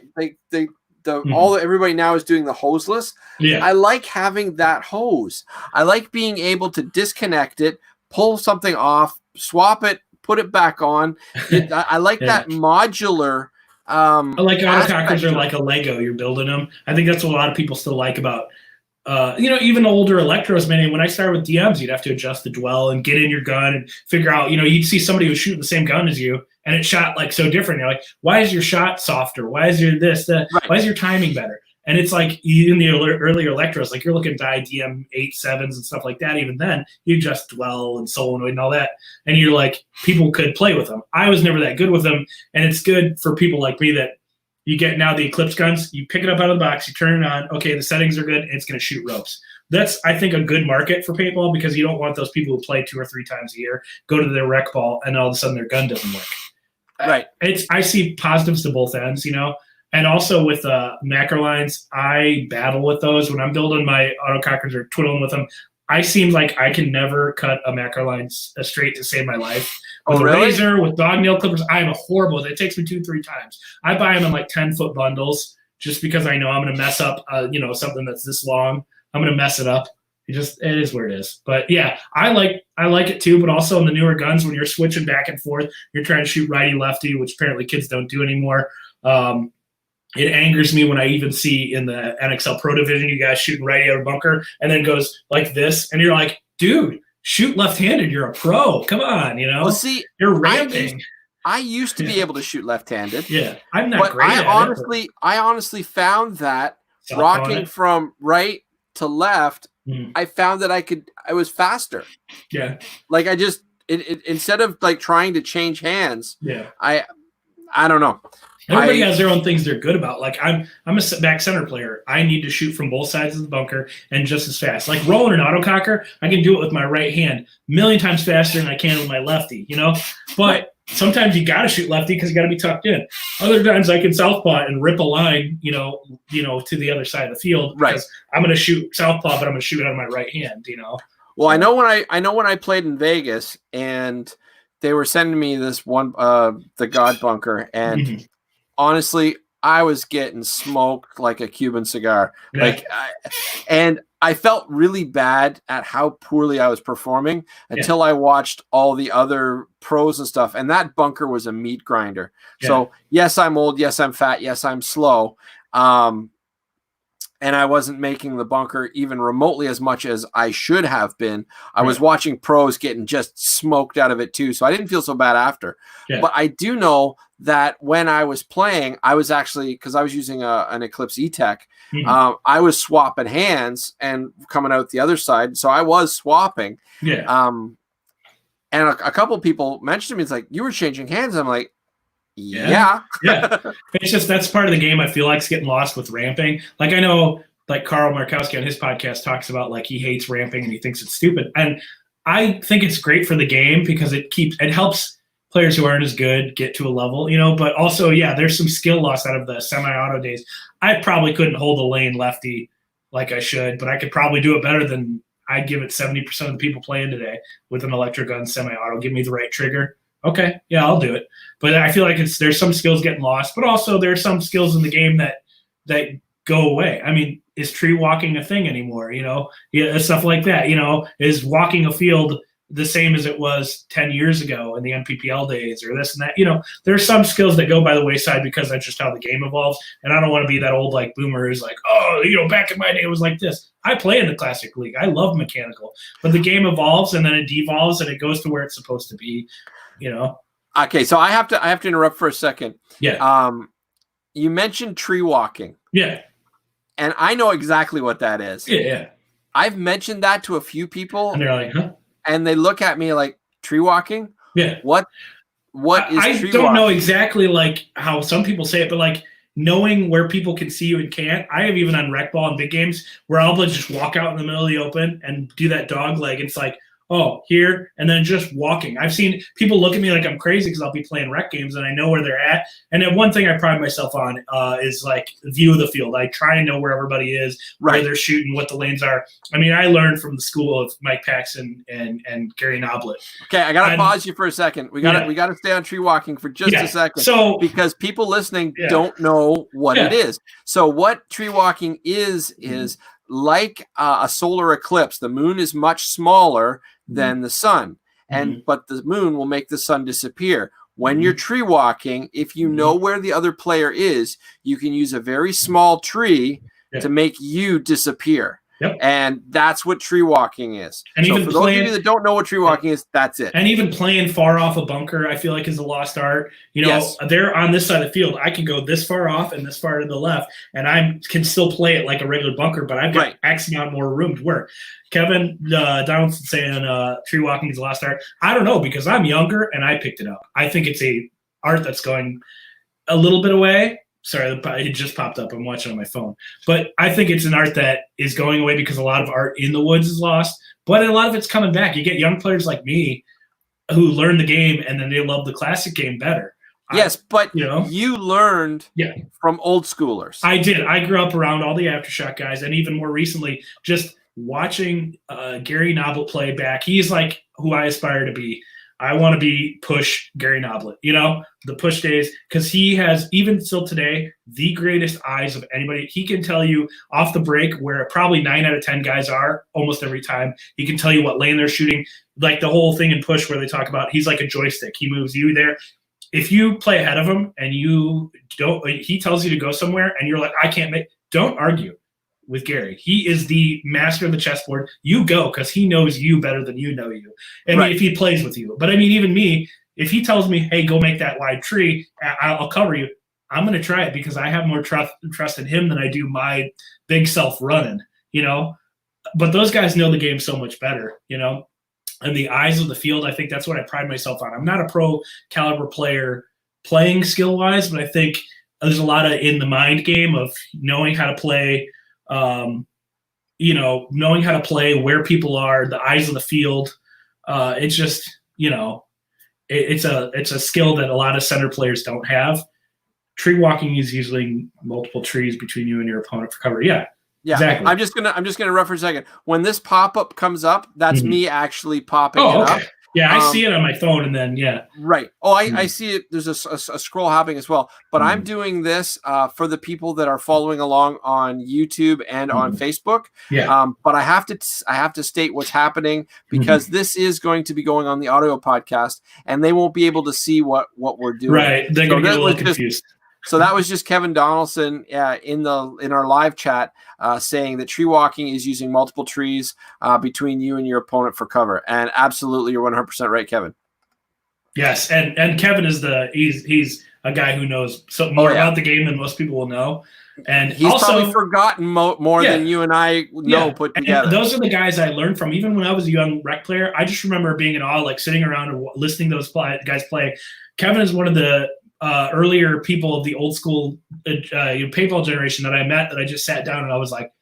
everybody now is doing the hoseless. Yeah. I like having that hose. I like being able to disconnect it, pull something off, swap it, put it back on. I like that modular. I like autocockers are like a Lego. You're building them. I think that's what a lot of people still like about, even older Electros, man. When I started with DMs, you'd have to adjust the dwell and get in your gun and figure out, you'd see somebody who's shooting the same gun as you and it shot like so different. You're like, why is your shot softer? Why is your why is your timing better? And it's like in the earlier Electros, like you're looking at DM 8.7s and stuff like that. Even then, you just dwell and solenoid and all that. And you're like, people could play with them. I was never that good with them. And it's good for people like me that you get now the Eclipse guns, you pick it up out of the box, you turn it on. Okay, the settings are good. And it's going to shoot ropes. That's, I think, a good market for paintball because you don't want those people who play 2 or 3 times a year, go to their rec ball, and all of a sudden their gun doesn't work. Right. I see positives to both ends, And also with macro lines, I battle with those. When I'm building my autocockers or twiddling with them, I seem like I can never cut a macro line straight to save my life. With a razor, with dog nail clippers, I am horrible. It takes me 2-3 times. I buy them in like 10-foot bundles just because I know I'm going to mess up, something that's this long. I'm going to mess it up. It is what it is. But yeah, I like it too. But also in the newer guns, when you're switching back and forth, you're trying to shoot righty lefty, which apparently kids don't do anymore. It angers me when I even see in the NXL Pro Division, you guys shooting righty out of bunker and then goes like this, and you're like, dude, shoot left-handed. You're a pro. Come on, Well, see, you're ramping. I used to be able to shoot left-handed. Yeah, I'm not great at it. I honestly found that rocking from right to left, I found that I was faster. Yeah. Like I just instead of like trying to change hands. Yeah. I don't know. Everybody has their own things they're good about. Like I'm a back center player. I need to shoot from both sides of the bunker and just as fast. Like rolling an autococker, I can do it with my right hand 1,000,000 times faster than I can with my lefty, But sometimes you got to shoot lefty because you got to be tucked in. Other times I can southpaw and rip a line, to the other side of the field. Because I'm going to shoot southpaw, but I'm going to shoot out of my right hand, Well, I know when I played in Vegas and they were sending me this one, the God bunker, and honestly, I was getting smoked like a Cuban cigar. Yeah. And I felt really bad at how poorly I was performing until I watched all the other pros and stuff. And that bunker was a meat grinder. Yeah. So yes, I'm old. Yes, I'm fat. Yes, I'm slow. And I wasn't making the bunker even remotely as much as I should have been. I was watching pros getting just smoked out of it too. So I didn't feel so bad after. Yeah. But I do know that when I was playing, I was actually, because I was using an Eclipse E-Tech, I was swapping hands and coming out the other side. So I was swapping. Yeah. And a couple of people mentioned to me, it's like, you were changing hands. I'm like, yeah. It's just that's part of the game. I feel like it's getting lost with ramping. Like I know, like Carl Markowski on his podcast talks about like he hates ramping and he thinks it's stupid. And I think it's great for the game because it helps players who aren't as good get to a level, But also, there's some skill loss out of the semi-auto days. I probably couldn't hold a lane lefty like I should, but I could probably do it better than I'd give it 70% of the people playing today with an electric gun semi-auto. Give me the right trigger. Okay, yeah, I'll do it. But I feel like there's some skills getting lost, but also there's some skills in the game that go away. I mean, is tree walking a thing anymore? Stuff like that. Is walking a field the same as it was 10 years ago in the MPPL days or this and that? There's some skills that go by the wayside because that's just how the game evolves. And I don't want to be that old like boomer who's like, back in my day it was like this. I play in the Classic League. I love mechanical, but the game evolves and then it devolves and it goes to where it's supposed to be. Okay, so I have to interrupt for a second. Yeah. You mentioned tree walking. Yeah. And I know exactly what that is. Yeah. I've mentioned that to a few people. And they're like, huh? And they look at me like, tree walking? Yeah. What is tree walking? I don't know exactly like how some people say it, but like knowing where people can see you and can't. I have even on rec ball and big games where I'll just walk out in the middle of the open and do that dog leg. It's like, oh, here, and then just walking. I've seen people look at me like I'm crazy because I'll be playing rec games and I know where they're at. And then one thing I pride myself on is like view of the field. I try and know where everybody is, where they're shooting, what the lanes are. I mean, I learned from the school of Mike Paxson and Gary Noblet. Okay, I gotta pause you for a second. We gotta stay on tree walking for just a second. So because people listening don't know what it is. So what tree walking is like a solar eclipse. The moon is much smaller than the sun, but the moon will make the sun disappear. When you're tree walking, if you know where the other player is, you can use a very small tree to make you disappear. Yep. And that's what tree walking is. And so even for those of you that don't know what tree walking is, that's it. And even playing far off a bunker, I feel like is a lost art. They're on this side of the field. I can go this far off and this far to the left, and I can still play it like a regular bunker, but I've got X amount more room to work. Kevin Donaldson saying tree walking is a lost art. I don't know because I'm younger and I picked it up. I think it's a art that's going a little bit away. Sorry, it just popped up. I'm watching on my phone. But I think it's an art that is going away because a lot of art in the woods is lost. But a lot of it's coming back. You get young players like me who learn the game and then they love the classic game better. Yes, but you know, you learned from old schoolers. I did. I grew up around all the Aftershock guys, and even more recently, just watching Gary Noblet play back. He's like who I aspire to be. I want to be push Gary Noblet, you know, the push days, because he has, even still today, the greatest eyes of anybody. He can tell you off the break where probably 9 out of 10 guys are almost every time. He can tell you what lane they're shooting, like the whole thing in push where they talk about he's like a joystick. He moves you there. If you play ahead of him and you don't, he tells you to go somewhere and you're like, I can't make, don't argue with Gary. He is the master of the chessboard. You go because he knows you better than you know you. I mean, if he plays with you. But I mean, even me, if he tells me, hey, go make that wide tree, I'll cover you. I'm going to try it because I have more trust in him than I do my big self running, you know. But those guys know the game so much better, you know. And the eyes of the field, I think that's what I pride myself on. I'm not a pro caliber player playing skill wise, but I think there's a lot of in the mind game of knowing how to play. You know, knowing how to play where people are, the eyes of the field. It's just, you know, it's a skill that a lot of center players don't have. Tree walking is usually multiple trees between you and your opponent for cover. Yeah, exactly. I'm just gonna ref for a second. When this pop-up comes up, that's me actually popping it up. Yeah, I see it on my phone, and then right. Oh, I see it. There's a scroll happening as well. But I'm doing this for the people that are following along on YouTube and on Facebook. Yeah. But I have to state what's happening because this is going to be going on the audio podcast, and they won't be able to see what we're doing. Right. They're going to get a little confused. So that was just Kevin Donaldson in our live chat saying that tree walking is using multiple trees between you and your opponent for cover. And absolutely, you're 100% right, Kevin. Yes, and Kevin is he's a guy who knows more about the game than most people will know. And he's also probably forgotten more than you and I know put together. And those are the guys I learned from. Even when I was a young rec player, I just remember being in awe, like sitting around and listening to those guys play. Kevin is one of the earlier people of the old school paintball generation that I met, that I just sat down and I was like,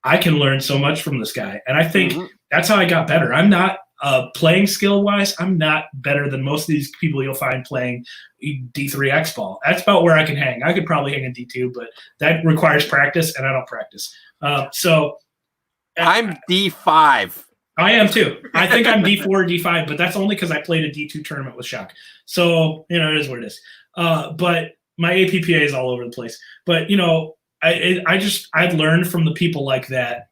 I can learn so much from this guy. And I think that's how I got better. I'm not playing skill wise, I'm not better than most of these people you'll find playing D3 X ball. That's about where I can hang. I could probably hang in D2, but that requires practice and I don't practice. So I'm D5. I am too. I think I'm D4 or D5, but that's only because I played a D2 tournament with Shock. So, you know, it is what it is. But my APPA is all over the place. But, you know, I've learned from the people like that.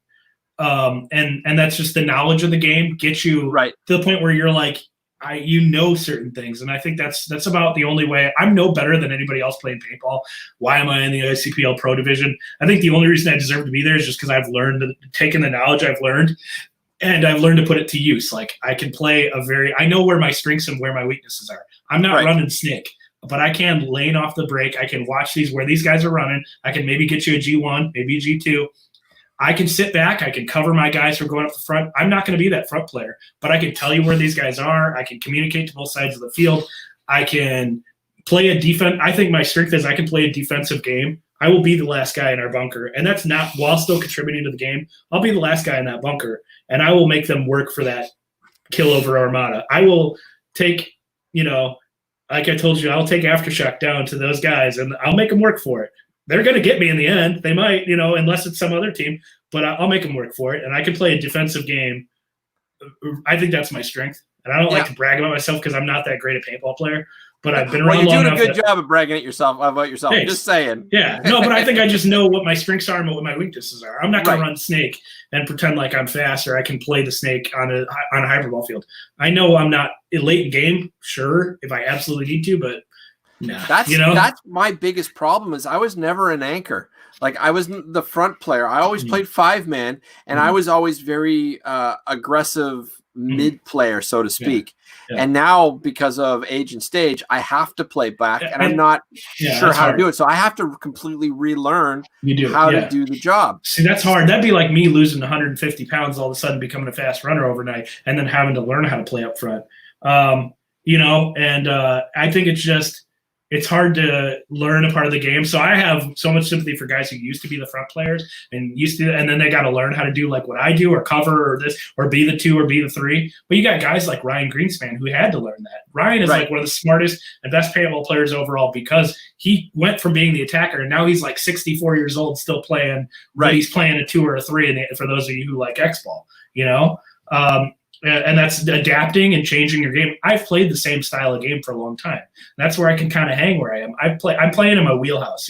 And that's just the knowledge of the game gets you to the point where you're like, you know certain things. And I think that's about the only way. I'm no better than anybody else playing paintball. Why am I in the ICPL Pro Division? I think the only reason I deserve to be there is just because I've taken the knowledge I've learned, and I've learned to put it to use. Like I can play I know where my strengths and where my weaknesses are. I'm not running snake, but I can lane off the break. I can watch where these guys are running. I can maybe get you a G1, maybe a G2. I can sit back. I can cover my guys from going up the front. I'm not going to be that front player, but I can tell you where these guys are. I can communicate to both sides of the field. I can play a defense. I think my strength is I can play a defensive game. I will be the last guy in our bunker, and that's not while still contributing to the game. I'll be the last guy in that bunker, and I will make them work for that kill over Armada. I will take, like I told you, I'll take Aftershock down to those guys, and I'll make them work for it. They're going to get me in the end. They might, unless it's some other team, but I'll make them work for it. And I can play a defensive game. I think that's my strength. And I don't like to brag about myself because I'm not that great a paintball player, but I've been around long enough. You're doing a good job of bragging about yourself. Thanks. Just saying. Yeah. No, but I think I just know what my strengths are and what my weaknesses are. I'm not going to run snake and pretend like I'm fast or I can play the snake on a hyperball field. I know I'm not late in game, sure, if I absolutely need to, but nah, that's my biggest problem is I was never an anchor. Like I was the front player. I always played 5-man, and I was always very aggressive mid player, so to speak. Yeah. And now because of age and stage, I have to play back, and I'm not sure how to do it. So I have to completely relearn how to do the job. See, that's hard. That'd be like me losing 150 pounds all of a sudden, becoming a fast runner overnight, and then having to learn how to play up front. And I think it's just it's hard to learn a part of the game. So I have so much sympathy for guys who used to be the front players and then they got to learn how to do like what I do or cover or this or be the 2 or be the 3. But you got guys like Ryan Greenspan who had to learn that. Ryan is like one of the smartest and best paintball players overall because he went from being the attacker and now he's like 64 years old still playing. Right. He's playing a 2 or a 3 for those of you who like X-ball, and that's adapting and changing your game. I've played the same style of game for a long time. That's where I can kind of hang where I am. I'm playing in my wheelhouse,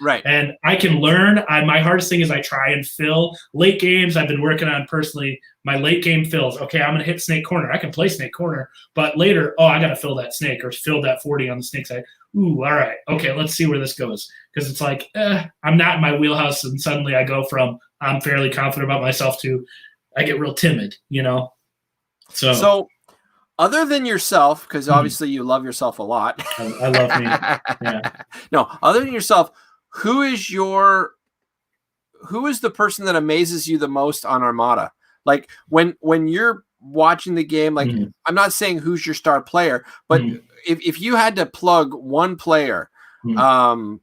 Right. And I can learn. My hardest thing is I try and fill late games. I've been working on personally my late game fills. Okay, I'm going to hit snake corner. I can play snake corner, but later, I got to fill that snake or fill that 40 on the snake side. Ooh, all right. Okay, let's see where this goes. Because it's like, I'm not in my wheelhouse, and suddenly I go from I'm fairly confident about myself to I get real timid, So other than yourself, because obviously you love yourself a lot. I love me. Yeah. No, other than yourself, who is the person that amazes you the most on Armada? Like when you're watching the game, like I'm not saying who's your star player, but if you had to plug one player on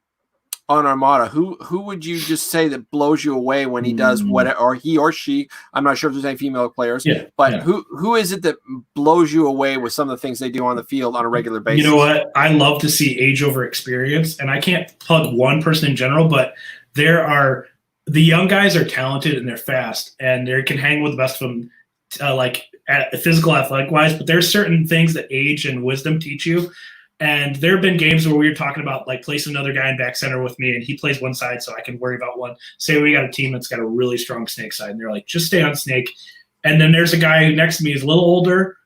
Armada, who would you just say that blows you away when he does what, or he or she? I'm not sure if there's any female players, but who is it that blows you away with some of the things they do on the field on a regular basis? You know what? I love to see age over experience, and I can't plug one person in general, but the young guys are talented and they're fast, and they can hang with the best of them, like physical athletic wise. But there's certain things that age and wisdom teach you. And there have been games where we were talking about like placing another guy in back center with me and he plays one side so I can worry about one. Say we got a team that's got a really strong snake side and they're like, just stay on snake. And then there's a guy who next to me is a little older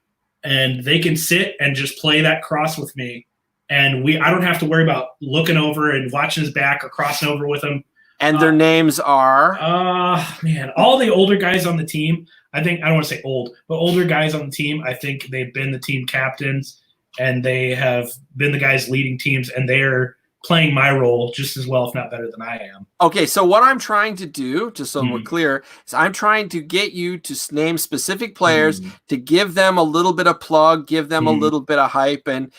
and they can sit and just play that cross with me. And I don't have to worry about looking over and watching his back or crossing over with him. And their names are? All the older guys on the team, I don't want to say old, but older guys on the team, I think they've been the team captains. And they have been the guys leading teams, and they're playing my role just as well, if not better than I am. Okay, so what I'm trying to do, just so we're clear, is I'm trying to get you to name specific players, to give them a little bit of plug, give them a little bit of hype, and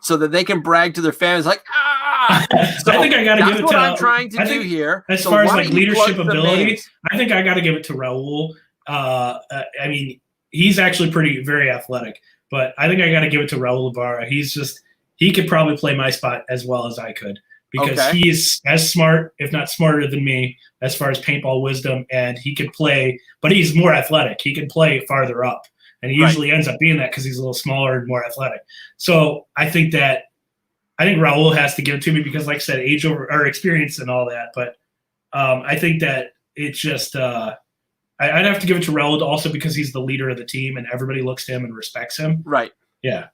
so that they can brag to their fans like, So I think I got to give it to. That's what I'm trying to do here. As far as like leadership ability, I think I got to give it to Raul. I mean, he's actually very athletic. But I think I got to give it to Raul Ibarra. He could probably play my spot as well as I could because he's as smart, if not smarter than me, as far as paintball wisdom, and he could play, but he's more athletic. He can play farther up, and he usually ends up being that because he's a little smaller and more athletic. So I think Raul has to give it to me because, like I said, age over or experience and all that. But I think that it's just I'd have to give it to Raul also because he's the leader of the team and everybody looks to him and respects him. Right. Yeah.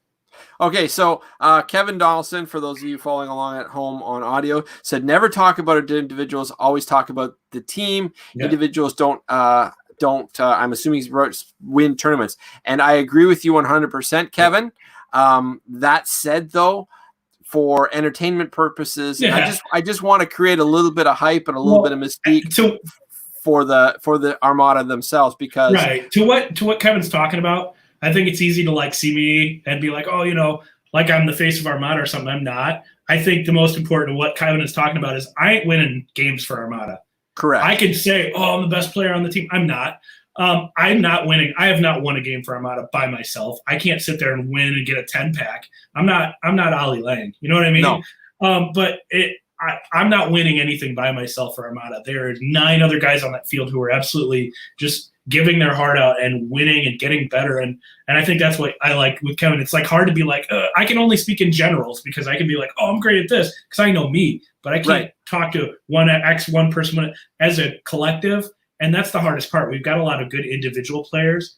Okay, so Kevin Donaldson, for those of you following along at home on audio, said never talk about individuals, always talk about the team. Yeah. Individuals don't I'm assuming he wrote win tournaments. And I agree with you 100%, Kevin. That said, though, for entertainment purposes, I just want to create a little bit of hype and a little bit of mystique for the Armada themselves, because to what Kevin's talking about, I think it's easy to like see me and be like, like I'm the face of Armada or something. I'm not. I think the most important what Kevin is talking about is I ain't winning games for Armada. Correct. I can say, I'm the best player on the team. I'm not. I'm not winning. I have not won a game for Armada by myself. I can't sit there and win and get a 10-pack. I'm not Ali Lang. You know what I mean? No. But I'm not winning anything by myself for Armada. There are 9 other guys on that field who are absolutely just giving their heart out and winning and getting better. And I think that's what I like with Kevin. It's like hard to be like, I can only speak in generals because I can be like, I'm great at this because I know me, but I can't talk to one person as a collective. And that's the hardest part. We've got a lot of good individual players,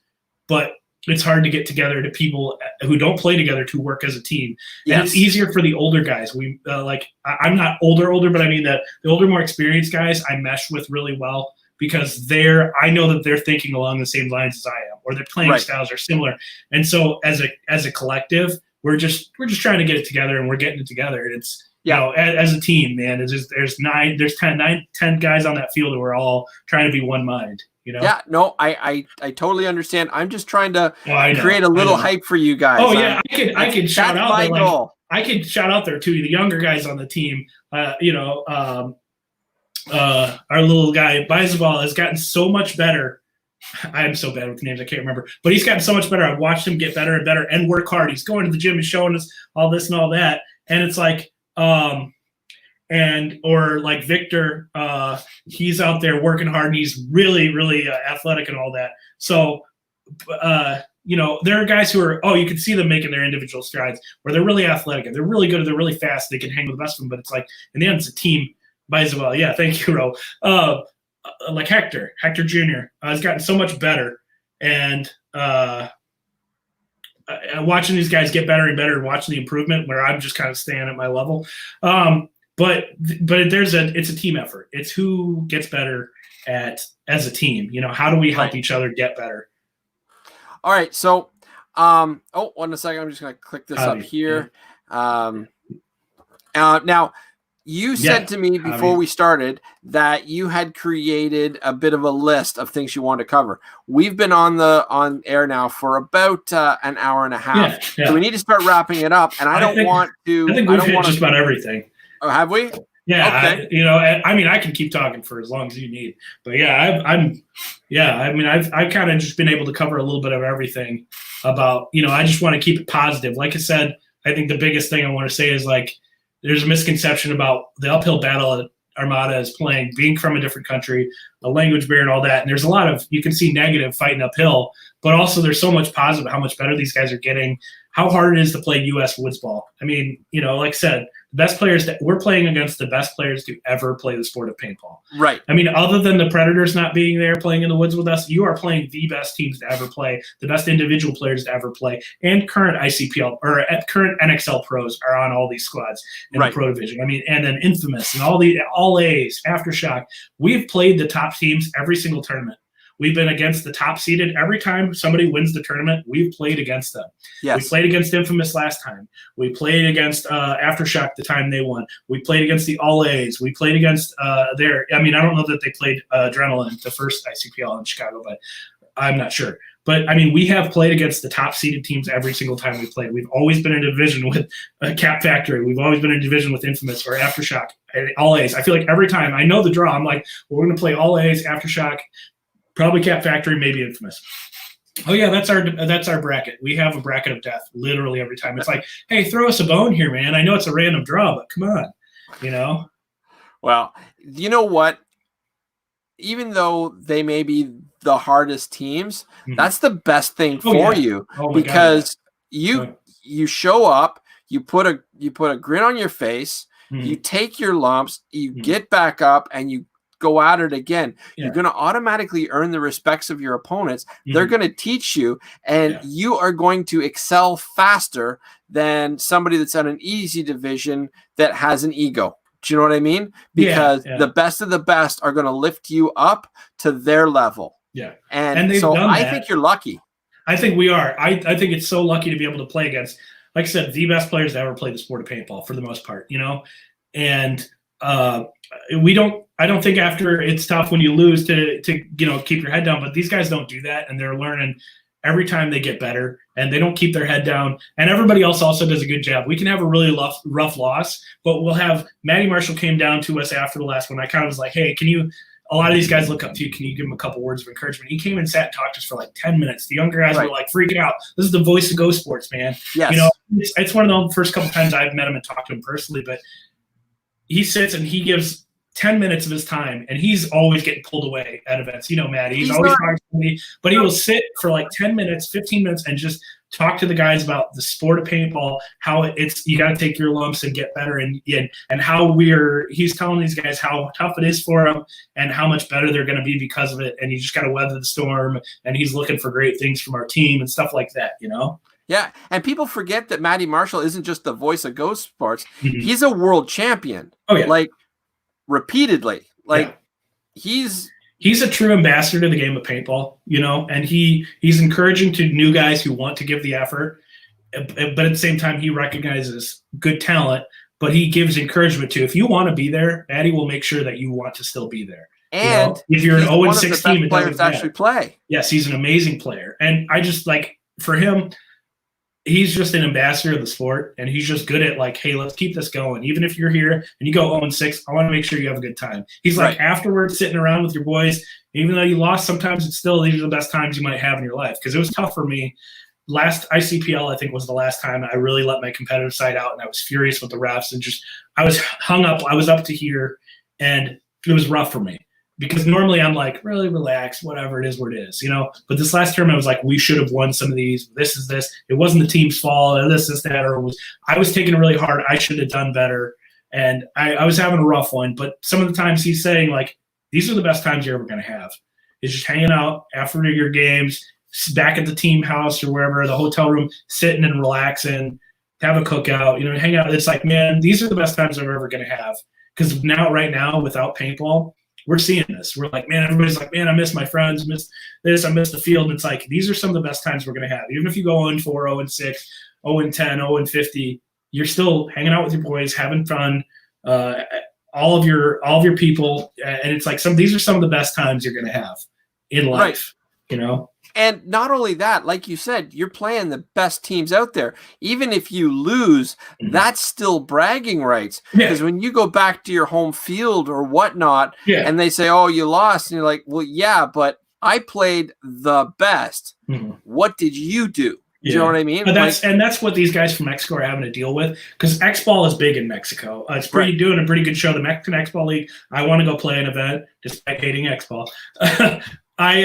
but it's hard to get together to people who don't play together to work as a team. Yes. And it's easier for the older guys. I'm not older, but I mean the older, more experienced guys I mesh with really well because I know that they're thinking along the same lines as I am, or their playing styles are similar. And so as a collective, we're just trying to get it together, and we're getting it together. And it's as a team, man. It's just there's 10 guys on that field who are all trying to be one mind. Yeah, no, I totally understand. I'm just trying to create a little hype for you guys. Oh yeah, I could shout out. My goal. I could shout out there too, the younger guys on the team. Our little guy Baizabal has gotten so much better. I'm so bad with names, I can't remember, but he's gotten so much better. I've watched him get better and better and work hard. He's going to the gym and showing us all this and all that, and it's like, or like Victor, he's out there working hard and he's really, really athletic and all that. So, there are guys who are, you can see them making their individual strides where they're really athletic and they're really good and they're really fast. They can hang with the best of them, but it's like, in the end, it's a team. By as well. Yeah, thank you, Ro. Like Hector Jr. Has gotten so much better. And watching these guys get better and better and watching the improvement where I'm just kind of staying at my level. But it's a team effort. It's who gets better as a team. How do we help each other get better? All right. So, 1 second. I'm just going to click this up here. Now, you said to me before we started that you had created a bit of a list of things you want to cover. We've been on air now for about an hour and a half. Yeah. So we need to start wrapping it up. And I think we've hit just about everything. Oh, have we? Yeah. Okay. I can keep talking for as long as you need. But yeah, I've kind of just been able to cover a little bit of everything about, I just want to keep it positive. Like I said, I think the biggest thing I want to say is like, there's a misconception about the uphill battle that Armada is playing, being from a different country, a language barrier and all that. And there's a lot of, you can see negative fighting uphill, but also there's so much positive, how much better these guys are getting, how hard it is to play U.S. woods ball. I mean, like I said, the best players that we're playing against the best players to ever play the sport of paintball. Right. I mean, other than the Predators not being there playing in the woods with us, you are playing the best teams to ever play, the best individual players to ever play, and current ICPL or current NXL pros are on all these squads in the pro division. I mean, and then Infamous and all A's, Aftershock. We've played the top teams every single tournament. We've been against the top seeded. Every time somebody wins the tournament, we've played against them. Yes. We played against Infamous last time. We played against Aftershock the time they won. We played against the All A's. We played against I don't know that they played Adrenaline, the first ICPL in Chicago, but I'm not sure. But, I mean, we have played against the top seeded teams every single time we've played. We've always been in a division with Cap Factory. We've always been in a division with Infamous or Aftershock, All A's. I feel like every time I know the draw, I'm like, well, we're going to play All A's, Aftershock, probably Cap Factory, maybe Infamous. Oh yeah, that's our bracket. We have a bracket of death literally every time. It's like, hey, throw us a bone here, man. I know it's a random draw, but come on, Well, you know what? Even though they may be the hardest teams, that's the best thing for you because you show up, you put a grin on your face, you take your lumps, you get back up, and you go at it again. You're going to automatically earn the respects of your opponents. They're going to teach you, and you are going to excel faster than somebody that's on an easy division that has an ego. Do you know what I mean? Because the best of the best are going to lift you up to their level. Yeah. And so I think you're lucky. I think we are. I think it's so lucky to be able to play against, like I said, the best players to ever play the sport of paintball for the most part, and I don't think after it's tough when you lose to keep your head down, but these guys don't do that, and they're learning every time they get better, and they don't keep their head down. And everybody else also does a good job. We can have a really rough loss, but we'll have Matty Marshall came down to us after the last one. I kind of was like, hey, a lot of these guys look up to you. Can you give them a couple words of encouragement? He came and sat and talked to us for like 10 minutes. The younger guys were like freaking out. This is the voice of Go Sports, man. Yes. It's one of the first couple times I've met him and talked to him personally, but he sits and he gives 10 minutes of his time, and he's always getting pulled away at events. Matt, he's always talking to me, but he will sit for like 10 minutes, 15 minutes, and just talk to the guys about the sport of paintball, how you got to take your lumps and get better, and how he's telling these guys how tough it is for them and how much better they're going to be because of it, and you just got to weather the storm, and he's looking for great things from our team and stuff like that, Yeah, and people forget that Matty Marshall isn't just the voice of Go Sports. He's a world champion. Oh yeah. Like, repeatedly. He's a true ambassador to the game of paintball, and he's encouraging to new guys who want to give the effort, but at the same time he recognizes good talent, but he gives encouragement to, if you want to be there, Matty will make sure that you want to still be there. And if you're an 0-6 team, it doesn't actually play. Yes, he's an amazing player, and I just, like, for him, he's just an ambassador of the sport, and he's just good at like, hey, let's keep this going. Even if you're here and you go 0-6, I want to make sure you have a good time. He's like afterwards sitting around with your boys, even though you lost, sometimes it's still these are the best times you might have in your life. Because it was tough for me. Last ICPL, I think, was the last time I really let my competitive side out, and I was furious with the refs and just I was hung up. I was up to here, and it was rough for me. Because normally I'm like, really relax, whatever it is, what it is, you know. But this last term, I was like, we should have won some of these. This is this. It wasn't the team's fault. Or this, that, or I was taking it really hard. I should have done better. And I was having a rough one. But some of the times he's saying, like, these are the best times you're ever going to have. Is just hanging out after your games, back at the team house or wherever, the hotel room, sitting and relaxing, have a cookout, you know, hang out. It's like, man, these are the best times I'm ever going to have. Because right now, without paintball, we're seeing this. We're like, man, everybody's like, man, I miss my friends, miss this, I miss the field. And it's like, ththese are some of the best times we're going to have. Even if you go 0-4, 0-6, 0-10, 0-50, you're still hanging out with your boys, having fun, all of your people. And it's like these are some of the best times you're going to have in life, you know? And not only that, like you said, you're playing the best teams out there. Even if you lose, that's still bragging rights. Because when you go back to your home field or whatnot, and they say, oh, you lost, and you're like, well, yeah, but I played the best. What did you do? Do you know what I mean? But that's what these guys from Mexico are having to deal with, because X-Ball is big in Mexico. It's doing a pretty good show. The Mexican X-Ball League, I want to go play an event despite hating X-Ball. These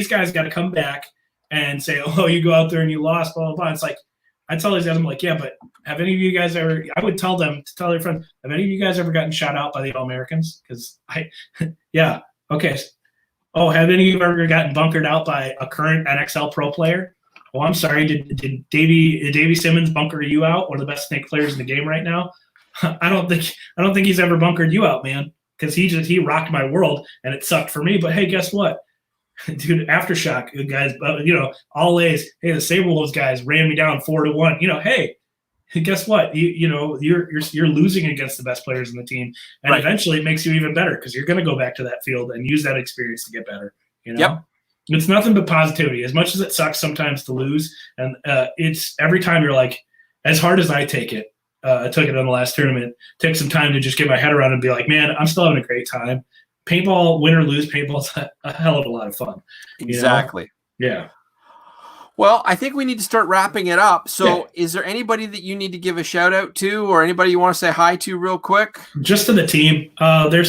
guys got to come back and say, oh, you go out there and you lost, blah, blah, blah. It's like, I tell these guys, I'm like, yeah, but have any of you guys ever, I would tell them to tell their friends, have any of you guys ever gotten shot out by the All-Americans? Because yeah, okay. Oh, have any of you ever gotten bunkered out by a current NXL pro player? Oh, I'm sorry, did Davey Simmons bunker you out, one of the best snake players in the game right now? I don't think he's ever bunkered you out, man. Because he rocked my world and it sucked for me. But hey, guess what, dude? Aftershock guys, you know, all A's. Hey, the Saberwolves guys ran me down 4-1. You know, hey, guess what? You know, you're losing against the best players in the team, and eventually it makes you even better because you're going to go back to that field and use that experience to get better. You know, it's nothing but positivity. As much as it sucks sometimes to lose, and it's every time you're like, as hard as I take it. I took it on the last tournament, took some time to just get my head around and be like, man, I'm still having a great time. Paintball, win or lose, paintball's a hell of a lot of fun. Exactly. You know? Yeah. Well, I think we need to start wrapping it up. So is there anybody that you need to give a shout out to or anybody you want to say hi to real quick? Just to the team. They're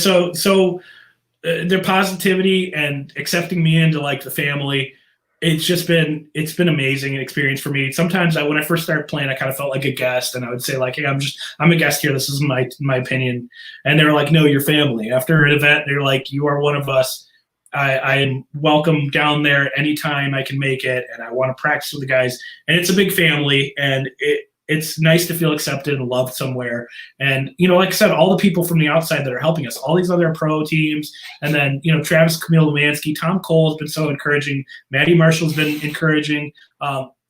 their positivity and accepting me into like the family. It's been amazing experience for me. Sometimes when I first started playing, I kind of felt like a guest, and I would say like, hey, I'm a guest here. This is my opinion. And they were like, no, you're family. After an event, they're like, you are one of us. I'm welcome down there anytime I can make it, and I want to practice with the guys. And it's a big family, and it's nice to feel accepted and loved somewhere. And, you know, like I said, all the people from the outside that are helping us, all these other pro teams, and then, you know, Travis Camille Lemansky, Tom Cole has been so encouraging. Maddie Marshall's been encouraging.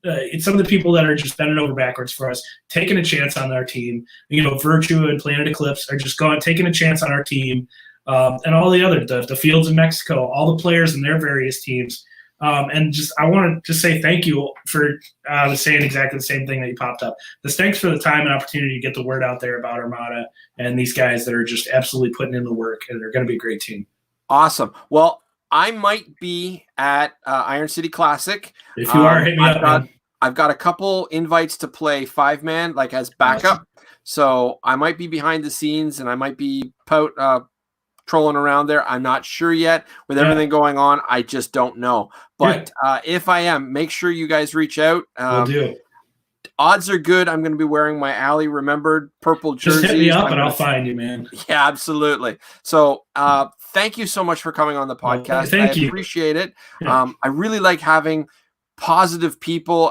It's some of the people that are just bending over backwards for us, taking a chance on our team. You know, Virtue and Planet Eclipse are just taking a chance on our team. And all the other, the fields in Mexico, all the players in their various teams. And just I want to just say thank you for I was saying exactly the same thing that you popped up. Just thanks for the time and opportunity to get the word out there about Armada and these guys that are just absolutely putting in the work, and they're going to be a great team. Awesome. Well, I might be at Iron City Classic. If you are, hit me up. I've got a couple invites to play 5-man, like as backup. Awesome. So I might be behind the scenes, and I might be trolling around there. I'm not sure yet with everything going on. I just don't know. But if I am, make sure you guys reach out. Will do. Odds are good. I'm going to be wearing my Alley Remembered purple jersey. Just hit me up and I'll find you, man. Yeah, absolutely. So thank you so much for coming on the podcast. Thank you. I appreciate it. Yeah. I really like having positive people,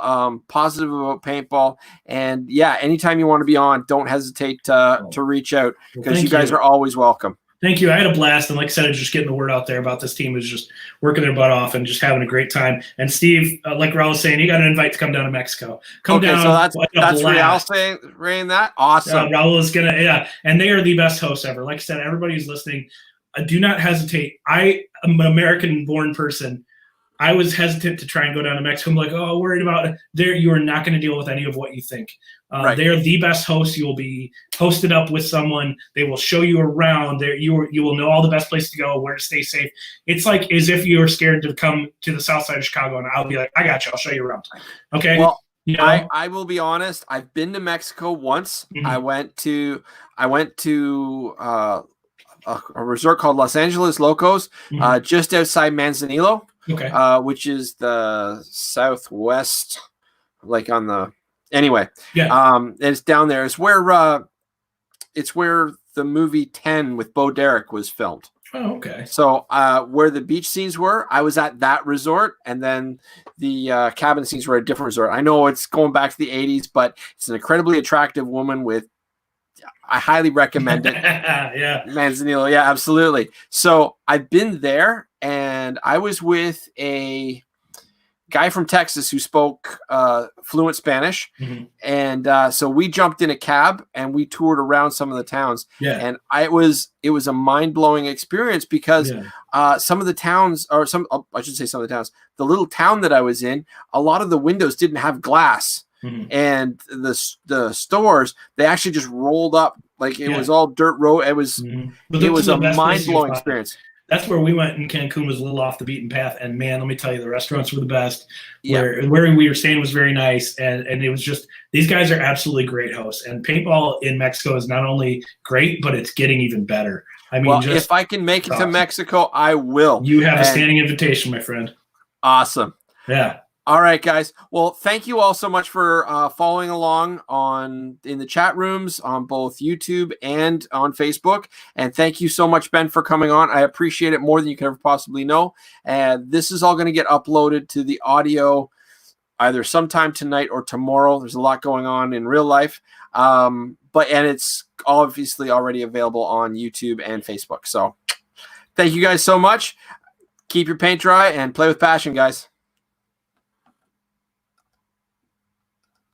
positive about paintball. And yeah, anytime you want to be on, don't hesitate to reach out because you guys are always welcome. Thank you. I had a blast. And like I said, just getting the word out there about this team who's just working their butt off and just having a great time. And Steve, like Raul was saying, you got an invite to come down to Mexico. Come down. So that's Raul saying that. Awesome. Raul is going to, and they are the best hosts ever. Like I said, everybody who's listening, do not hesitate. I am an American born person. I was hesitant to try and go down to Mexico. I'm like, oh, worried about there. You are not going to deal with any of what you think. Right. They are the best hosts. You will be hosted up with someone. They will show you around. There, you will know all the best places to go, where to stay safe. It's like as if you were scared to come to the south side of Chicago, and I'll be like, I got you. I'll show you around. Okay. Well, you know? I will be honest. I've been to Mexico once. Mhm. I went to a resort called Los Angeles Locos, just outside Manzanillo, which is the southwest, like on the anyway. Yeah. It's down there. It's where the movie 10 with Bo Derek was filmed. Oh, okay. So where the beach scenes were, I was at that resort, and then the cabin scenes were at a different resort. I know it's going back to the 80s, but it's an incredibly attractive woman with, I highly recommend it. Yeah. Manzanillo. Yeah, absolutely. So I've been there, and I was with a guy from Texas who spoke fluent Spanish. And so we jumped in a cab and we toured around some of the towns. Yeah. And it was a mind-blowing experience because some of the towns, or I should say some of the towns, the little town that I was in, a lot of the windows didn't have glass. And the stores, they actually just rolled up, like it was all dirt road. It was it was a mind-blowing experience. That's where we went in Cancun, was a little off the beaten path. And man, let me tell you, the restaurants were the best. Where we were staying was very nice. And it was just, these guys are absolutely great hosts. And paintball in Mexico is not only great, but it's getting even better. I mean, well, if I can make it to Mexico, I will. You have a standing invitation, my friend. Awesome. Yeah. All right, guys. Well, thank you all so much for following along in the chat rooms on both YouTube and on Facebook. And thank you so much, Ben, for coming on. I appreciate it more than you can ever possibly know. And this is all going to get uploaded to the audio either sometime tonight or tomorrow. There's a lot going on in real life. And it's obviously already available on YouTube and Facebook. So thank you guys so much. Keep your paint dry and play with passion, guys.